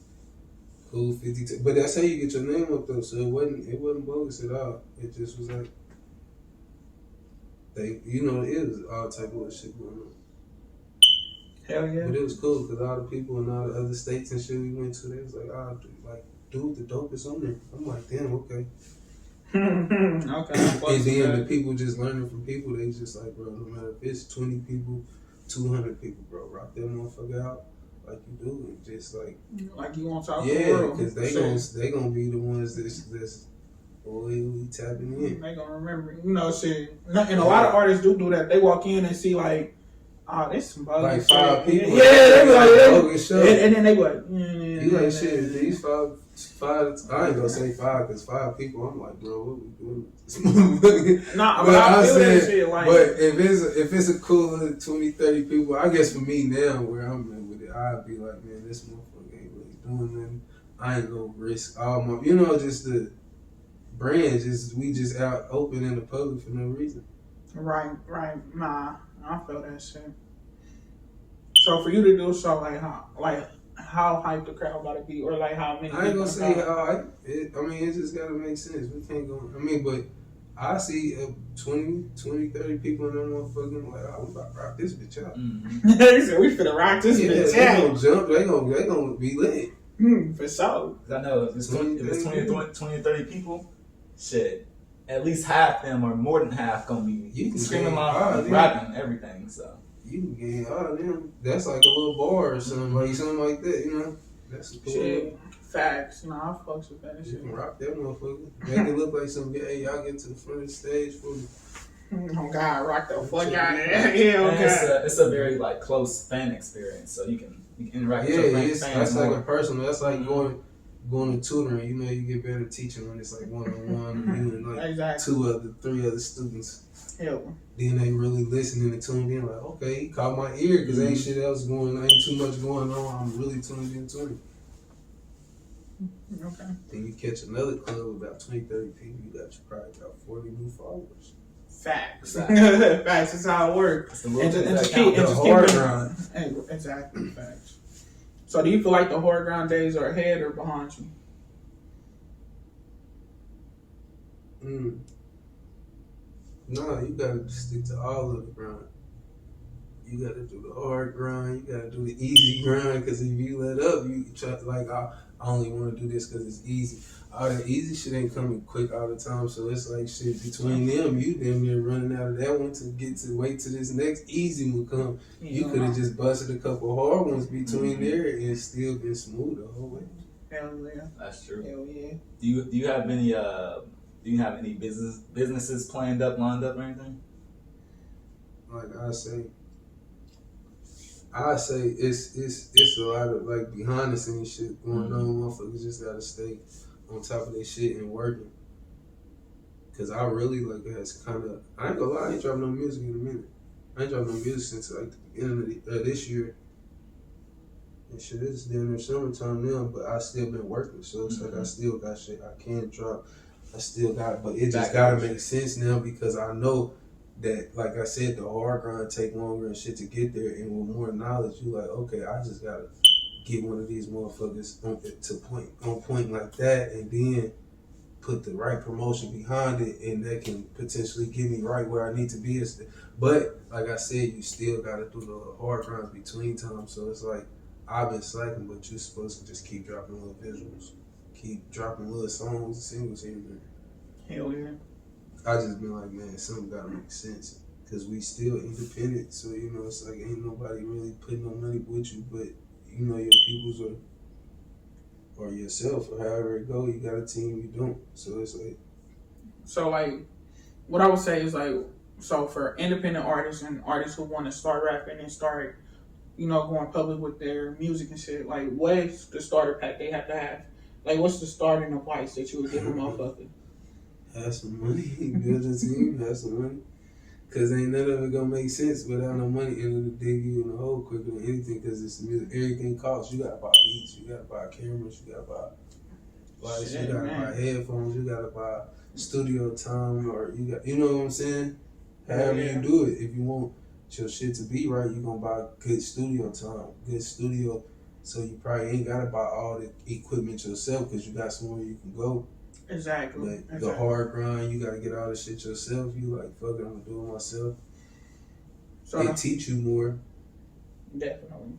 cool. 52. But that's how you get your name up though. So it wasn't bogus at all. It just was like it was all type of shit going on. Hell yeah. But it was cool because all the people in all the other states and shit we went to, they was like, dude, the dope is on there. I'm like, damn, okay. Okay. And then the people just learning from people, they just like, bro, no matter if it's 20 people, 200 people, bro, rock that motherfucker out like you do, and just like you on top of the world. Yeah, because they gonna be the ones that's we tapping in. They gonna remember, shit. And a lot of artists do that. They walk in and see like, this some bogus like 5 people. Yeah, they be like, bogus show. And then they be like, you like shit. These five. I ain't gonna say 5 because 5 people. I'm like, bro, what we doing? Nah, but I feel that shit. Like, but if it's a cool 20, 30 people, I guess for me now where I'm at with it, I'd be like, man, this motherfucker ain't really doing nothing. I ain't gonna risk all my, just the brand. We just out open in the public for no reason. Right. Nah, I feel that shit. So for you to do a show how hyped the crowd gotta be, or like how many? I ain't gonna say how. It just gotta make sense. We can't go. But I see 20, 30 people in that motherfucker. I'm like, we about to rock this bitch out. They said we finna rock this bitch out. They gonna jump. They gonna be lit. For sure. I know if it's 20 or 30 people, shit. at least half them or more than half gonna be screaming loud, rapping everything. So you can get all of them. That's like a little bar or something, like something like that. You know, that's a cool. Shit. Facts. No, I fucks with that You shit. can rock that motherfucker. Make it look like some. Hey, y'all get to the front of the stage for me. Oh God, rock the fuck out of there. Yeah, okay. It's a very like close fan experience, so you can interact with your fans that's more. like a personal. That's like going to tutoring. You know, you get better teaching when it's like 1-on-1. You and like Exactly. 3 other students. Hell. Then they really listening to him, being like, okay, he caught my ear because ain't shit else going, ain't too much going on. I'm really tuned into him. Okay. Then you catch another club with about 20-30 people, you got probably about 40 new followers. Facts. Exactly. Facts is how it works. And just keep grind. Exactly. Facts. So do you feel like the hard grind days are ahead or behind you? No, you gotta stick to all of the grind. You gotta do the hard grind. You gotta do the easy grind. Because if you let up, you try like I only want to do this because it's easy. All that easy shit ain't coming quick all the time. So it's like shit between them. You damn near running out of that one to get to wait till this next easy one come. You could have just busted a couple hard ones between there and still been smooth the whole way. Hell yeah. That's true. Hell yeah. Do you have any businesses lined up or anything? Like I say it's a lot of like behind the scenes shit going on. Motherfuckers just gotta stay on top of their shit and working. Cause I really like has kind of, I ain't gonna lie, I ain't dropping no music in a minute. I ain't dropping no music since like the beginning of this year. And shit, it's damn near summertime now, but I still been working, so it's like I still got shit I can drop. I still got, but it just gotta make sense now because I know that, like I said, the hard grind take longer and shit to get there, and with more knowledge, you like, okay, I just gotta get one of these motherfuckers on point like that, and then put the right promotion behind it, and that can potentially get me right where I need to be. But like I said, you still gotta do the hard grinds between times. So it's like I've been slacking, but you're supposed to just keep dropping little visuals, keep dropping little songs, singles here and there. Hell yeah. I just been like, man, something gotta make sense. Cause we still independent, so you know it's like ain't nobody really putting no money with you, but you know your peoples or yourself or however it go. You got a team, you don't. So it's like. So like, what I would say is like, so for independent artists and artists who want to start rapping and start, you know, going public with their music and shit, like what's the starter pack they have to have? Like what's the starting advice that you would give a motherfucker? Have some money, build a team, have some money. Cause ain't none of it gonna make sense without no money and it'll dig you in the hole quicker than anything. Cause it's music, everything costs. You gotta buy beats, you gotta buy cameras, you gotta buy lights, you gotta buy headphones, you gotta buy studio time, or you know what I'm saying? However you do it, if you want your shit to be right, you gonna buy good studio time, good studio. So you probably ain't gotta buy all the equipment yourself because you got somewhere you can go. Exactly. But the hard grind, you gotta get all the shit yourself. You like, fuck it, I'm gonna do it myself. So they teach you more. Definitely.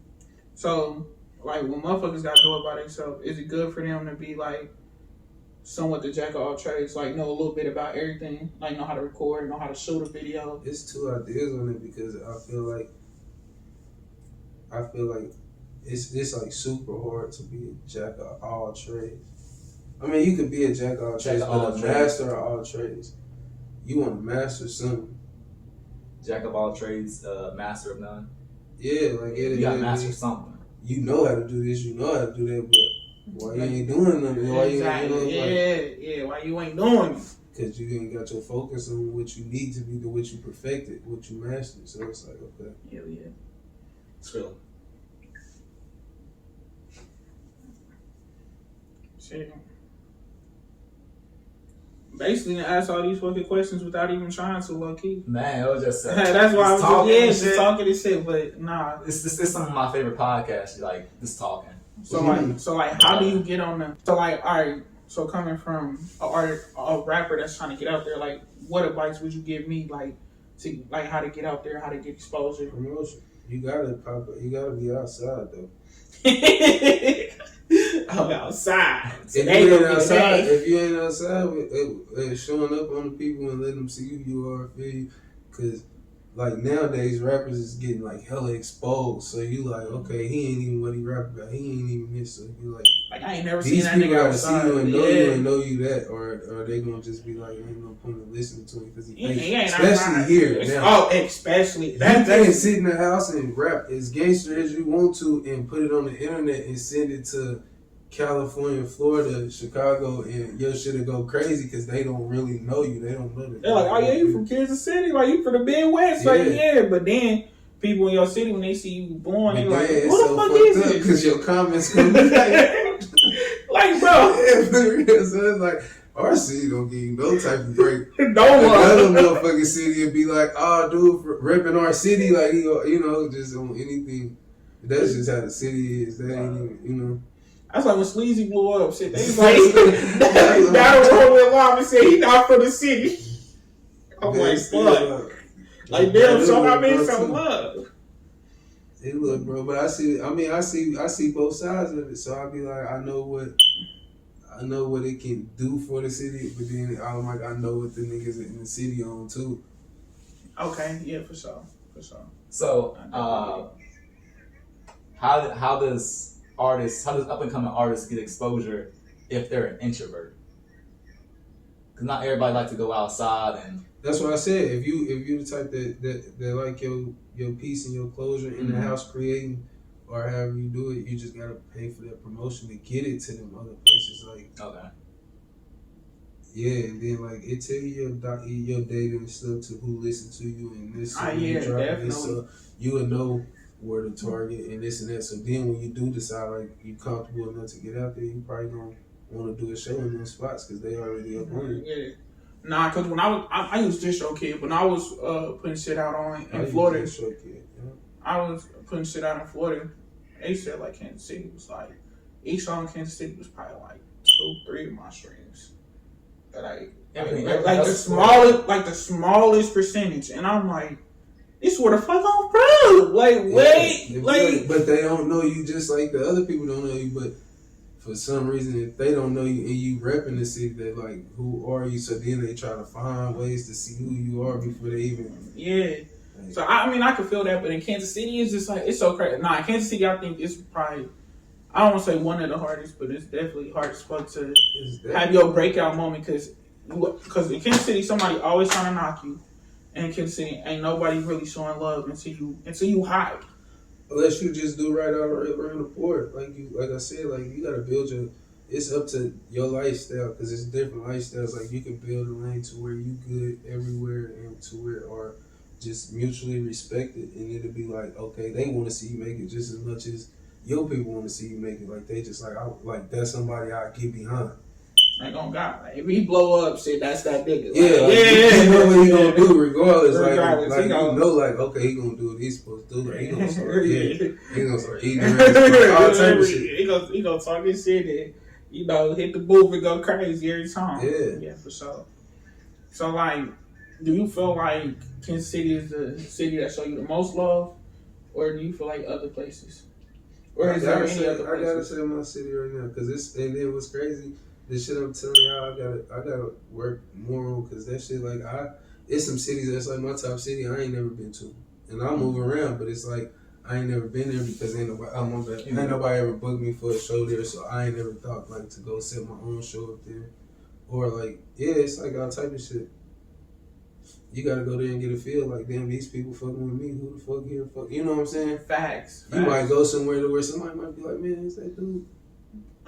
So, like, when motherfuckers gotta do it by themselves, is it good for them to be like somewhat the jack of all trades, like know a little bit about everything, like know how to record, know how to shoot a video? It's two ideas on it because I feel like it's like super hard to be a jack of all trades. I mean, you could be a jack of all trades, but a master of all trades. You want to master something. Jack of all trades, master of none. Yeah, like you got to master something. You know how to do this, you know how to do that, but why you ain't doing nothing? Why you ain't, why you ain't doing it? Because you ain't got your focus on what you need to be, to what you perfected, what you mastered. So it's like, okay. Hell yeah. It's real. Shit. Basically, I asked all these fucking questions without even trying to, low key. Man, it was just that's why I was talking, talking and shit. But nah, it's some of my favorite podcasts. Like just talking. So like, how do you get on the? So like, all right. So coming from a rapper that's trying to get out there, like, what advice would you give me, like, to like how to get out there, how to get exposure? Promotion. You gotta pop it. You gotta be outside though. I'm outside. So if you ain't outside, showing up on the people and letting them see who you are, feel you. Because like nowadays, rappers is getting like hella exposed. So you like, okay, he ain't even what he rap about. He ain't even this. So you like I ain't never seen these that people nigga gotta outside. see you and know you and know you that, or they gonna just be like, ain't no point in listening to him because he ain't especially outside. here now. Oh, especially You that. can sit in the house and rap as gangster as you want to and put it on the internet and send it to California, Florida, Chicago, and your shit'll go crazy because they don't really know you. They don't know that. They're like, oh yeah, you from Kansas City? Like you from the Midwest? Yeah. Like yeah, but then people in your city when they see you born, they like, it's what the so fuck fucked is up this? because your comments gonna be like, bro, so it's like our city don't give you no type of break. no Another one. motherfucking city would be like, oh, dude, for repping our city, like you know, just on anything. That's just how the city is. That ain't even, you know. That's like when Sleazy blew up. Shit, they like battle roll with Lava and said he not from the city. I'm like, fuck. Like damn, so I made some love. Hey, look, bro, but I see both sides of it. So I be like, I know what it can do for the city, but then I'm like, I know what the niggas in the city on too. Okay, yeah, for sure. So, how does up and coming artists get exposure if they're an introvert? Because not everybody likes to go outside and. That's what I said. If you the type that like your peace and your closure in the house creating, or however you do it, you just gotta pay for that promotion to get it to them other places. Like okay, yeah, and then like it tell you your data and stuff to who listen to you and this. Yeah, definitely. This, so you would know where to target and this and that. So then when you do decide like you comfortable enough to get out there, you probably gonna want to do a show in those spots because they already up on it. Yeah. Nah, cause when I used DistroKid, when I was putting shit out in Florida. I was putting shit out in Florida. They said like Kansas City was like each song in Kansas City was probably like 2-3 of my streams. That like the smallest percentage, and I'm like, this where the fuck I'm from. Like wait, but they don't know you just like the other people don't know you, but. For some reason, if they don't know you and you repping the city, they're like, who are you? So then they try to find ways to see who you are before they even. Yeah. Like, so, I could feel that, but in Kansas City, it's just like, it's so crazy. Nah, in Kansas City, I think it's probably, I don't want to say one of the hardest, but it's definitely hard as fuck to have your breakout moment because in Kansas City, somebody always trying to knock you. And in Kansas City, ain't nobody really showing love until you hype. Unless you just do right out around the board, like I said, like you gotta build it's up to your lifestyle because it's different lifestyles. Like you can build a lane to where you good everywhere and to where are just mutually respected, and it'll be like, okay, they want to see you make it just as much as your people want to see you make it. Like they just like that's somebody I get behind. Like on God, like, if he blow up, shit, that's that nigga. Yeah, like, you know what he gonna do regardless. Like he you know, like okay, he gonna do what he's supposed to do. Like he gonna start, he gonna start eating all type of shit. He gonna talk his shit and hit the booth and go crazy every time. Yeah, for sure. So like, do you feel like Kansas City is the city that show you the most love, or do you feel like other places, or is there any other places? I gotta say my city right now because and it was crazy. The shit I'm telling y'all, I gotta work more on because that shit like it's some cities that's like my top city I ain't never been to, and I move around, but it's like I ain't never been there because ain't nobody ever booked me for a show there, so I ain't never thought like to go set my own show up there, or like it's like all type of shit. You gotta go there and get a feel like damn these people fucking with me, who the fuck here, fuck, you know what I'm saying? Facts. You might go somewhere to where somebody might be like, man, it's that dude.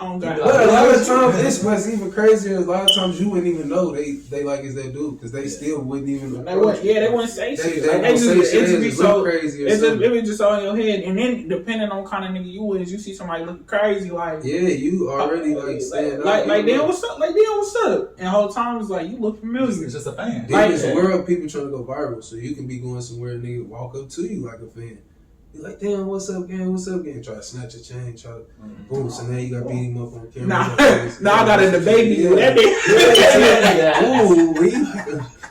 But a lot of times, it's what's even crazier. A lot of times, you wouldn't even know they like is that dude because they still wouldn't even. They wouldn't say shit. They just so crazy. It was just all in your head, and then depending on kind of nigga you is, you see somebody looking crazy, like you already stand up. Like damn, what's up? Like damn, what's up? And the whole time it's like you look familiar. It's just a fan. In this world, people trying to go viral, so you can be going somewhere and nigga walk up to you like a fan. You're like, damn, what's up, gang? What's up, gang? Try to snatch a chain, boom. So now you got to beat him up on camera. Now I got to debate you with that nigga. Ooh,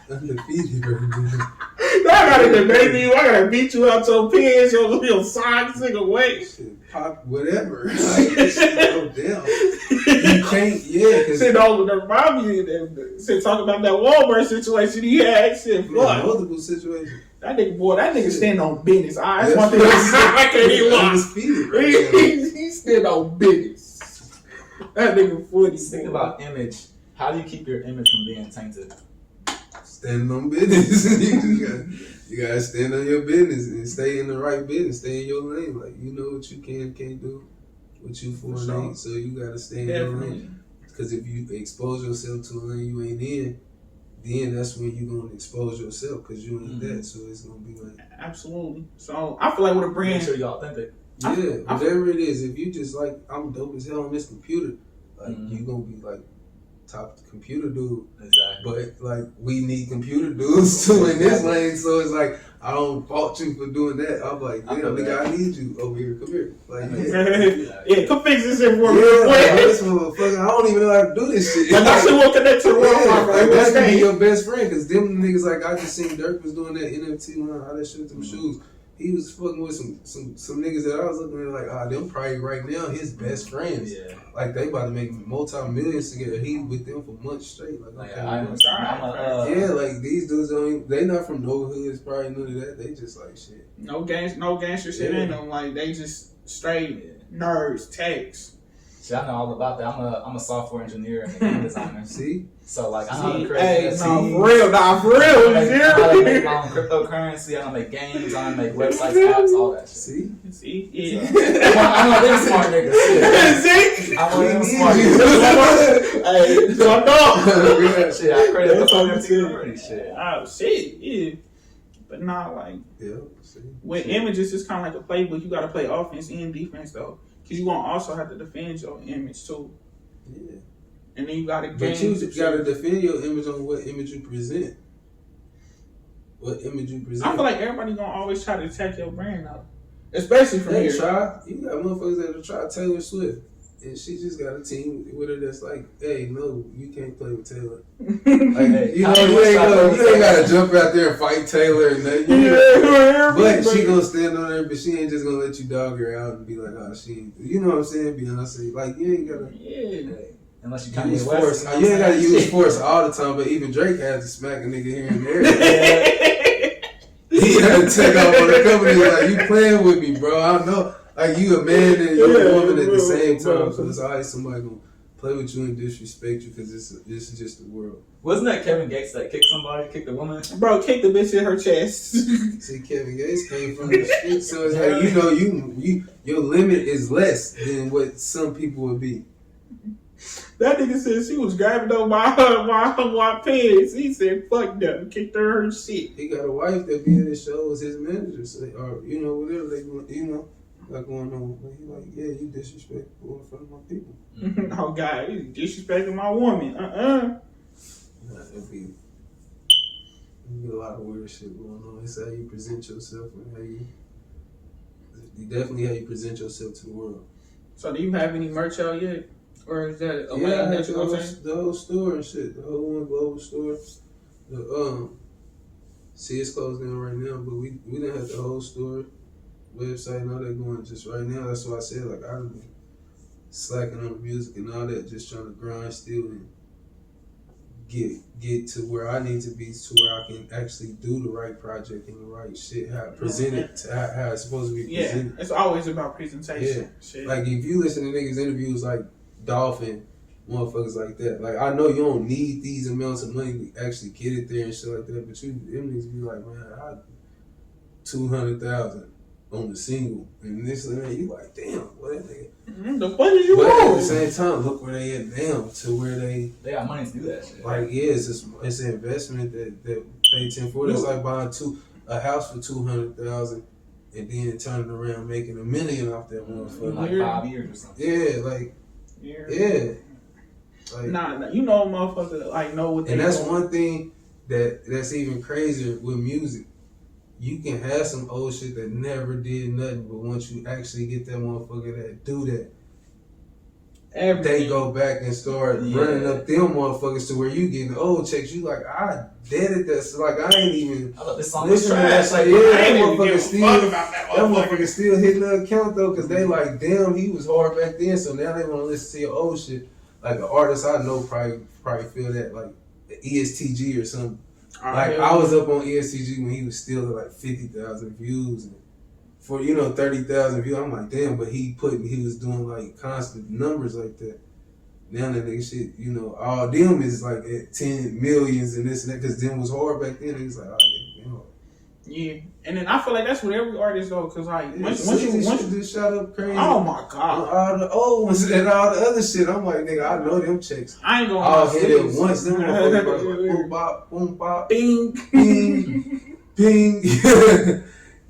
undefeated, bro. Now I got gotta debate you. I gotta beat you out your pants, your socks, nigga. Wait. Shit, pop, whatever. Like, this shit go down. You can't, cause Shit, all the remind me shit, talk about that Walmart situation he had. Shit, fuck. multiple situations. That nigga stand on business. That's one That's thing I can't even lie. Undisputed, right? He stand on business. That nigga 40. Think about image. How do you keep your image from being tainted? Standing on business. you gotta stand on your business and stay in the right business. Stay in your lane. Like, you know what you can and can't do. What you for and ain't. So you gotta stay in your lane. Because if you expose yourself to a lane you ain't in, then that's when you gonna expose yourself because you ain't that. So it's gonna be like absolutely. So I feel like with a brand, make sure you're authentic. Yeah, whatever it is. If you just like I'm dope as hell on this computer, like you gonna be like top computer dude. Exactly. But like we need computer dudes too in this lane. So it's like I don't fault you for doing that. I'm like, damn, nigga, I need you over here. Come here. Like, yeah, come fix this shit for me. Like, this motherfucker, I don't even know how to do this shit. Like, that shit won't connect to the world. Like, that's gonna be your best friend, cause them niggas like I just seen Dirk was doing that NFT when all that shit with them shoes. He was fucking with some niggas that I was looking at like, them probably right now his best friends. Yeah. Like they about to make multi-millions together. He with them for months straight. Like like these dudes they not from no hoods, probably none of that. They just like shit. No gangster shit in them. Like they just straight nerds, techs. See, I know all about that. I'm a software engineer and a game designer. See? So like I know how to create for real. I make my own cryptocurrency, I know make games, I know make websites, apps, all that shit. See? Yeah. I know they're smart niggas. See? I know they're smart niggas. Hey, so no. Shit, I created the NFT already. Shit. Oh shit, yeah. But not like with images, it's kind of like a playbook. You got to play offense and defense though. Because you gonna also have to defend your image too. Yeah. And then you gotta But you gotta defend your image on what image you present. What image you present. I feel like everybody gonna always try to attack your brand out. Especially from here. You got motherfuckers that'll try Taylor Swift. And she just got a team with her that's like, hey, no, you can't play with Taylor. Like, you ain't gotta jump out there and fight Taylor and that. But she gonna stand on her, but she ain't just gonna let you dog her out and be like, oh, she ain't. You know what I'm saying? Beyonce, like, you ain't gotta. Yeah. Unless you use force. You ain't gotta use force all the time, but even Drake had to smack a nigga here and there. He had to take off on the company like, you playing with me, bro. I know. Like, you a man and you're a woman at the same time, so it's always somebody gonna play with you and disrespect you because this is just the world. Wasn't that Kevin Gates that kicked a woman? Bro, kicked the bitch in her chest. See, Kevin Gates came from the street, so it's like, you know, you your limit is less than what some people would be. That nigga said she was grabbing on my pants. He said, fuck them. Kicked her shit. He got a wife that be at his shows, his manager, or, you know, whatever they, you know. Like going on, but he like, yeah, you disrespectful in front of my people. Oh God, you disrespecting my woman. Nah, it'd be a lot of weird shit going on. It's how you present yourself and how you definitely how you present yourself to the world. So do you have any merch out yet, or is that a I had the whole store and shit, the whole One Global store. See, it's closed down right now, but we didn't have the whole store. Website and all that going just right now. That's why I said like I've been slacking on the music and all that, just trying to grind still and get to where I need to be, to where I can actually do the right project and the right shit, how present it to how it's supposed to be presented. Yeah, it's always about presentation. Yeah. Shit. Like if you listen to niggas interviews like Dolphin, motherfuckers like that. Like I know you don't need these amounts of money to actually get it there and shit like that, but them niggas be like, man, I 200,000. On the single, and this and that, you like, damn, what that nigga? The fuck is you But wrong? at the same time, look where they at now, to where they got money to do that shit. Like, yeah, it's an investment that pay 10 for. It's like buying a house for 200,000 and then turning around making $1 million off that motherfucker. Like 5 years or something. Yeah, like yeah. Like, nah, you know, motherfucker, like know what. And that's one thing that's even crazier with music. You can have some old shit that never did nothing, but once you actually get that motherfucker that do that, Everything. they go back and start running up them motherfuckers to where you getting old checks. You like, I did it. That's like I ain't even I thought this song listen was to that. trash. Like, I that ain't even motherfucker give a still, fuck about that motherfucker still hitting the account though, because they like, damn, he was hard back then. So now they want to listen to your old shit. Like an artist I know probably feel that, like ESTG or something. Like I was up on ESTG when he was still at like 50,000 views and for 30,000 views. I'm like, damn, but he was doing like constant numbers like that. Now that nigga shit, all them is like at 10 millions and this and that, because them was hard back then. It was like, yeah, and then I feel like that's what every artist though, cause like once you just shot up crazy. oh my god, all the old ones and all the other shit. I'm like, nigga, I know them chicks. I ain't gonna all hit it once. Them motherfuckers like, boom bop, boom bop, bing, bing, bing.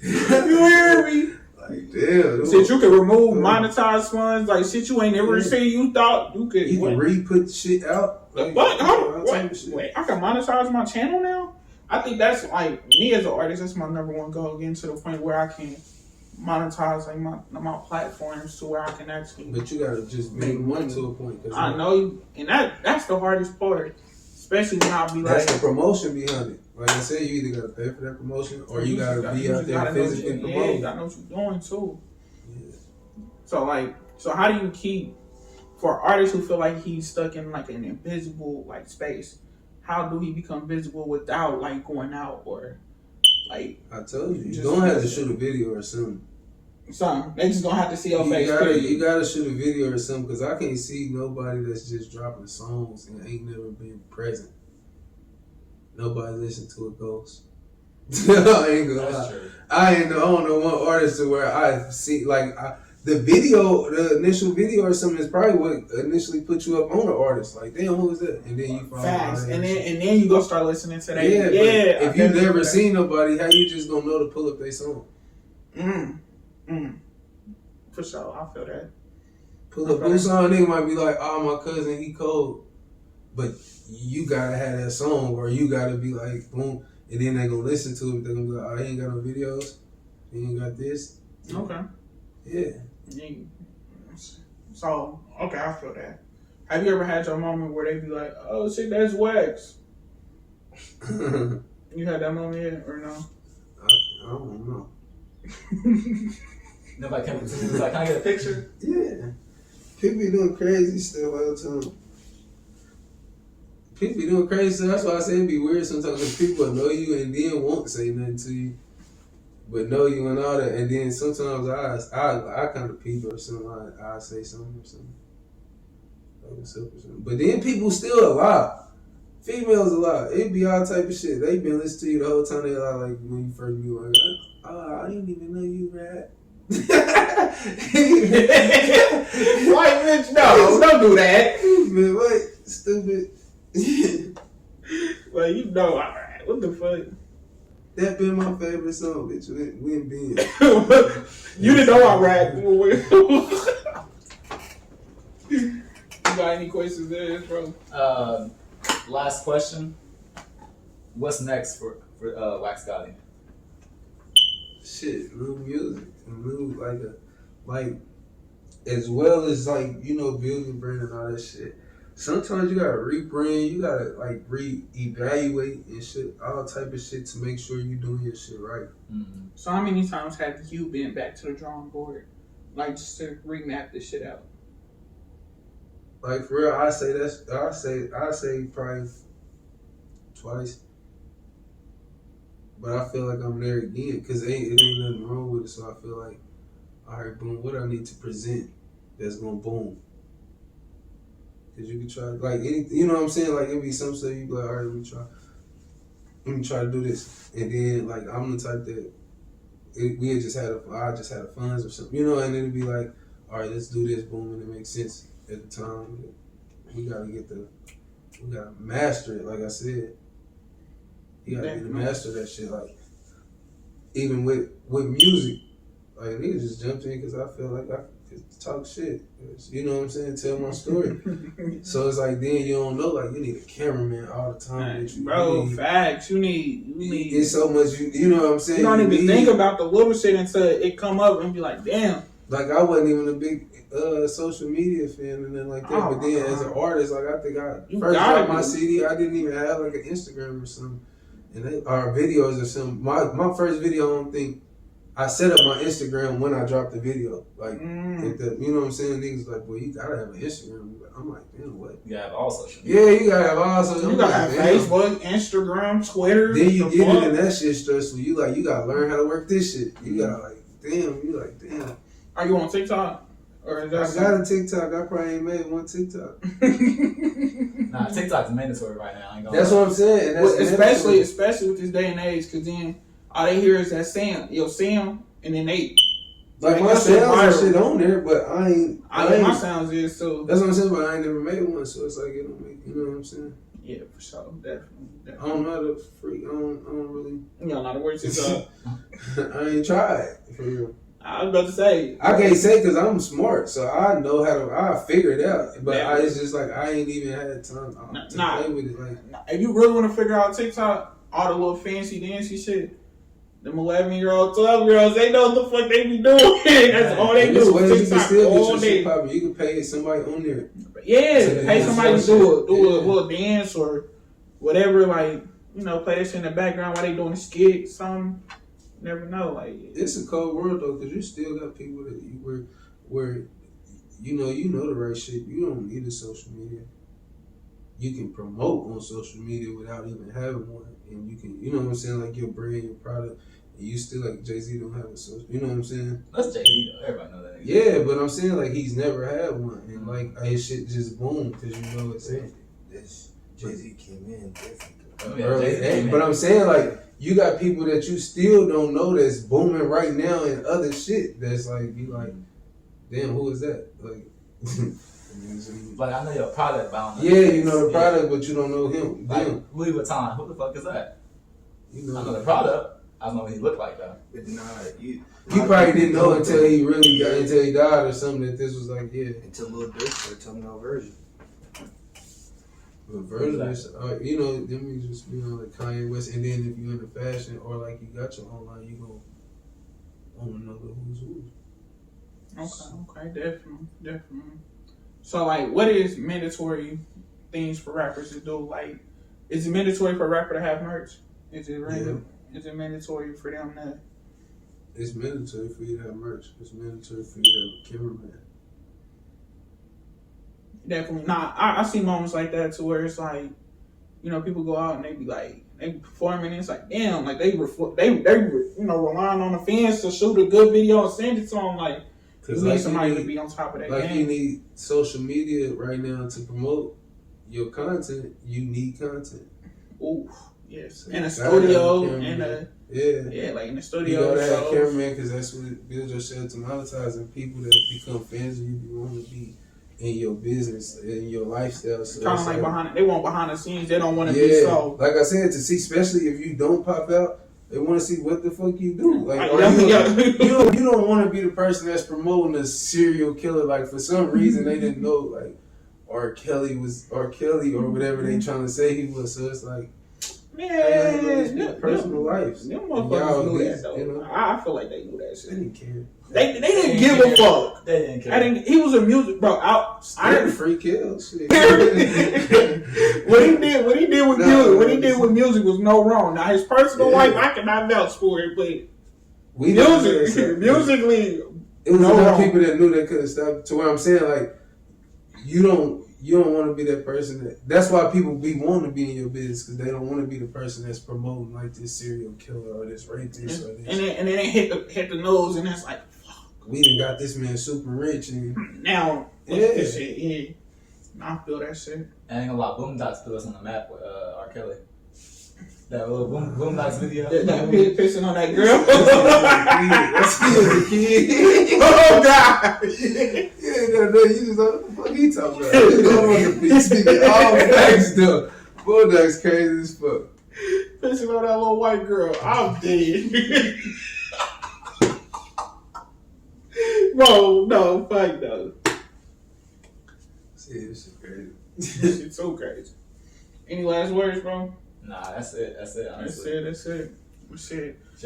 You hear me? Like, damn. Shit, you can remove monetized funds, like shit you ain't never seen. You thought you could. You can re-put shit out. Like, what? Wait, I can monetize my channel now? I think that's like me as an artist. That's my number one goal. Getting to the point where I can monetize like my platforms to where I can actually. But you gotta just make money to a point. I know, and that's the hardest part, especially when I be like. That's the promotion behind it. Like I said, you either gotta pay for that promotion or you gotta be out there physically promoting. Yeah, you gotta know what you're doing too. Yeah. So how do you keep for artists who feel like he's stuck in like an invisible like space? How do he become visible without like going out or like? I told you, you're gonna have to shoot a video or something. They just gonna have to see your face. You gotta shoot a video or something, because I can't see nobody that's just dropping songs and ain't never been present. Nobody listen to a ghost. I ain't gonna lie. I don't know one artist to where I see like the initial video or something is probably what initially put you up on the artist. Like, damn, who is that? And then you find facts, and then you go start listening to that. Yeah. If you never seen nobody, how you just gonna know to pull up their song? For sure, I feel that. Pull up one song, nigga might be like, oh, my cousin, he cold, but you gotta have that song, or you gotta be like, boom, and then they gonna listen to it. They gonna be like, oh, he ain't got no videos, he ain't got this. Okay. Yeah. So, okay, I feel that. Have you ever had your moment where they be like, oh shit, that's wax? You had that moment yet or no? I don't know. Nobody came up to me and was like, can I get a picture? Yeah. People be doing crazy stuff all the time. People be doing crazy stuff. That's why I say it'd be weird sometimes, because people know you and then won't say nothing to you, but know you and all that. And then sometimes I kind of peep or something. I say something or something. But then people still lie. Females a lot. It be all type of shit. They been listening to you the whole time. They lie, like when you first meet one. I didn't even know you rap. White bitch, no, don't do that. Man, what? Stupid. Well, you know I rap. What the fuck? That been my favorite song, bitch. We ain't been. You didn't know I rap. You got any questions there, bro? Last question. What's next for Wax Gotti? Shit, new music, like as well as building brand and all that shit. Sometimes you gotta rebrand, you gotta like re-evaluate and shit, all type of shit to make sure you doing your shit right. Mm-hmm. So how many times have you been back to the drawing board, like just to remap this shit out? Like for real, I say probably twice. But I feel like I'm there again, because it ain't nothing wrong with it. So I feel like, all right, boom, what I need to present that's gonna boom. Because you can try, like, you know what I'm saying? Like, it'd be some stuff you be like, all right, let me try to do this. And then, like, I'm the type that, I just had a funds or something, and then it'd be like, all right, let's do this, boom, and it makes sense at the time. We gotta master it, like I said. You gotta be the master of that shit. Like, even with music, like, niggas just jumped in because I feel like I could talk shit. You know what I'm saying? Tell my story. So it's like, then you don't know, like, you need a cameraman all the time. Right. Bro, facts. You need. It's so much, you know what I'm saying? You don't even think about the little shit until it come up and be like, damn, Like I wasn't even a big social media fan and then like that. Oh, but then as an artist, like I think I You first gotta dropped my be. CD, I didn't even have like an Instagram or something, and or videos or something. My first video, I don't think I set up my Instagram when I dropped the video. Like, if the, you know what I'm saying? Niggas like, boy, you gotta have an Instagram. I'm like, damn, what? You have all social media. Yeah, you gotta have all social. You gotta have Facebook, Instagram, Twitter. Then you get it, and that shit stressful. You like, you gotta learn how to work this shit. You gotta like, damn. You like, damn. Are you on TikTok? Or is that I got a TikTok. I probably ain't made one TikTok. Nah, TikTok's mandatory right now. I ain't gonna That's lie. what I'm saying. And that's especially with this day and age, because then all they hear is that Sam, and then they. Like my sounds and shit on there, but I ain't. My sounds is too. That's what I'm saying, but I ain't never made one, so it's like it don't make. You know what I'm saying? Yeah, for sure, definitely. I don't know how to freak. I don't really. You don't know how to work TikTok. I ain't tried for real. I was about to say. I can't say because I'm smart, so I know how to. I figure it out, but it's just like I ain't even had time to play with it. Like, if you really want to figure out TikTok, all the little fancy dancy shit. Them 11-year-old, 12-year-olds, they know what the fuck they be doing. That's all they do. This way you TikTok can still get all your day. shit popping. You can pay somebody on there. Yeah, pay somebody to do a Yeah. little dance or whatever. Like, you know, play this in the background while they doing a skit. Something. You never know. Like, it's a cold world though, because you still got people that where you know the right shit. You don't need a social media. You can promote on social media without even having one, and you can, you know what I'm saying, like your brand, your product. And you still like Jay-Z don't have a social. You know what I'm saying? That's Jay-Z though. Everybody know that. Yeah, but I'm saying like he's never had one, and like his shit just boom because you know it's in. This Jay-Z came in different. Early, but I'm saying like you got people that you still don't know that's booming right now and other shit that's like you like, damn, who is that? Like, like I know your product bound. Yeah, you know the product, but you don't know him. Like Louis Vuitton, who the fuck is that? You know I know the product. I don't know what he looked like though. But nah, you probably didn't know until he really got until he died or something that this was like until Lil Durk started telling no version. But version is, you know, them niggas just like Kanye West, and then if you into fashion or like you got your own line, you go on another who's who. Okay, definitely. So, like, what is mandatory things for rappers to do? Like, is it mandatory for a rapper to have merch? Is it random? Yeah. Is it mandatory for them to? It's mandatory for you to have merch. It's mandatory for you to have a cameraman. Definitely. Nah, I see moments like that too where it's like, you know, people go out and they be like, they performing and it's like, damn, like they you know, relying on the fans to shoot a good video and send it to them. Like, you need somebody to be on top of that like game. You need social media right now to promote your content. You need content. Ooh, yes. In a studio, in a yeah, like in the studio. You gotta have a cameraman because that's what builds your shit to monetizing people that become fans of you. You want to be in your business, in your lifestyle. So kind of like they want behind the scenes. They don't want to be so. Like I said, to see, especially if you don't pop out, they want to see what the fuck you do. Like, you don't want to be the person that's promoting a serial killer. Like, for some reason, they didn't know, like, R. Kelly or whatever they trying to say he was. So it's like, personal life. Them motherfuckers knew that, though. You know? I feel like they knew that shit. They didn't care. They didn't give a fuck. They didn't care. He was a music bro. I didn't free kill shit. what he did with music was no wrong. Now his personal life, I cannot vouch for it, but musically, it was enough people that knew they couldn't stop. To where I'm saying, like, you don't want to be that person. That's why people want to be in your business, because they don't want to be the person that's promoting like this serial killer or this rapist or this. And then they hit the nose, and it's like, we done got this man super rich, and now this shit. Yeah, I feel that shit. I ain't gonna lie, Boondocks put us on the map with R. Kelly. That little Boondocks video. That kid pissing on that girl. That's he was a kid. Oh God! You just know what the fuck he talking about. You don't want to be speaking all facts though. Boondocks crazy as fuck. Pissing on that little white girl. I'm dead. Bro, no, fuck no. See, this shit crazy. This shit's so crazy. Any last words, bro? Nah, that's it. Honestly. That's it.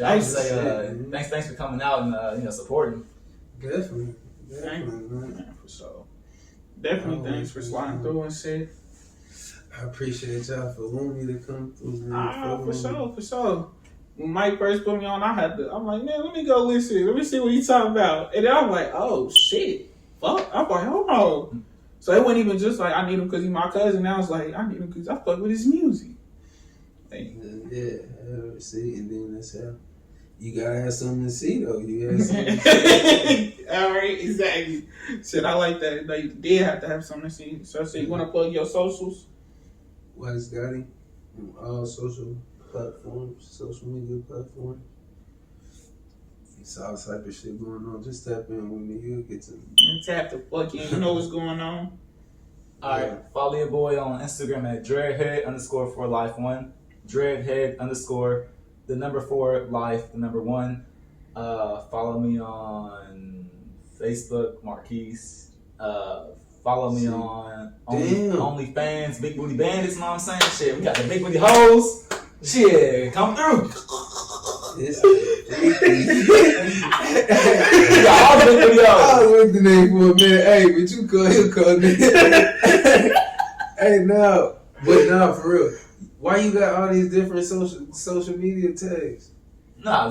I would say thanks for coming out and supporting. Definitely, man. Yeah, for sure. Definitely thanks for sliding through and shit. I appreciate y'all for wanting me to come through, man. For sure. When Mike first put me on, I'm like, man, let me go listen. Let me see what he's talking about. And then I'm like, oh, shit. Fuck. I'm like, hold on. So it wasn't even just like, I need him because he's my cousin. Now it's like, I need him because I fuck with his music. Like, yeah, see, and then that's how. You gotta have something to see, though. You gotta have something to see. all right, exactly. Shit, I like that. They did have to have something to see. So I said, you want to plug your socials? Wise Gotti on all social platforms, social media platforms. It's all type of shit going on. Just tap in with me. You'll get to me. And tap the fuck in. You know what's going on. Alright, follow your boy on Instagram at dreadhead_4life1. Dreadhead_4life1. Follow me on Facebook, Marquise. Follow me on OnlyFans, Big Booty Bandits, you know what I'm saying? Shit, we got the Big Booty Hoes. Shit, come through. We got all the Big Booty I Hoes. was with the name for a minute. Hey, but you call him call me. Hey, no. But no, for real. Why you got all these different social media tags? Nah,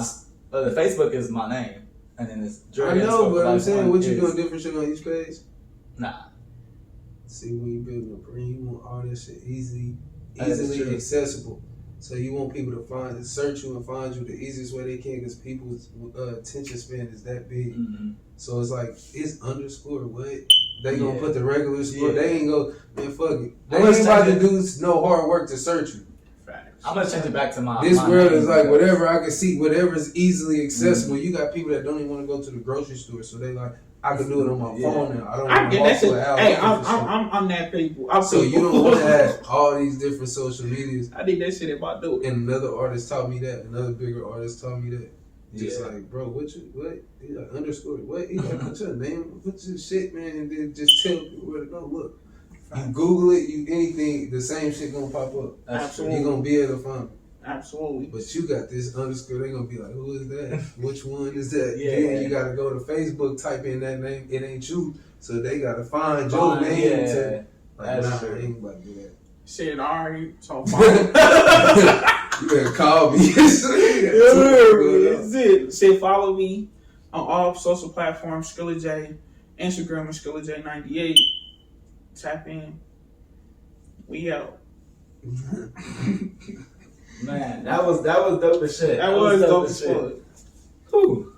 the Facebook is my name. And then it's Dreadhead. I know, but I'm _4life1 saying, what you is- doing different shit on each page? Nah. See, when you build a brand, you want all this shit easily That is true. accessible. So you want people to search you and find you the easiest way they can, because people's attention span is that big. Mm-hmm. So it's like, it's underscore what? They gonna put the regular score. Yeah. They ain't go, man, fuck it. They I'm gonna ain't about to change do no hard work to search you. I'm gonna change it back to my. This my world name is like because- whatever I can see, whatever is easily accessible. You got people that don't even want to go to the grocery store, so they like, I can do it on my phone now. I don't I want to get walk that to shit. an hour. Hey, looking for shit. I'm that people. So you don't want to have all these different social medias. I did that shit if I do it. And another artist taught me that. Another bigger artist taught me that. Just Yeah. like, bro, what? You got underscore what? You got put your name, put your shit, man, and then just tell people where to go. Look, you Google it, you anything, the same shit gonna pop up. Absolutely. You gonna be able to find it. Absolutely. But you got this underscore, they gonna be like, who is that? Which one is that? Yeah. Then you gotta go to Facebook, type in that name, it ain't you. So they gotta find your name Yeah. to like, That's nah, true. I ain't about to do that. Shit, alright. So follow. You better call me. That's it. Shit, follow me on all social platforms. Skrilla J, Instagram is Skrilla J98. Tap in. We out. Man, that was dope as shit. That was dope as shit. fuck. Whew.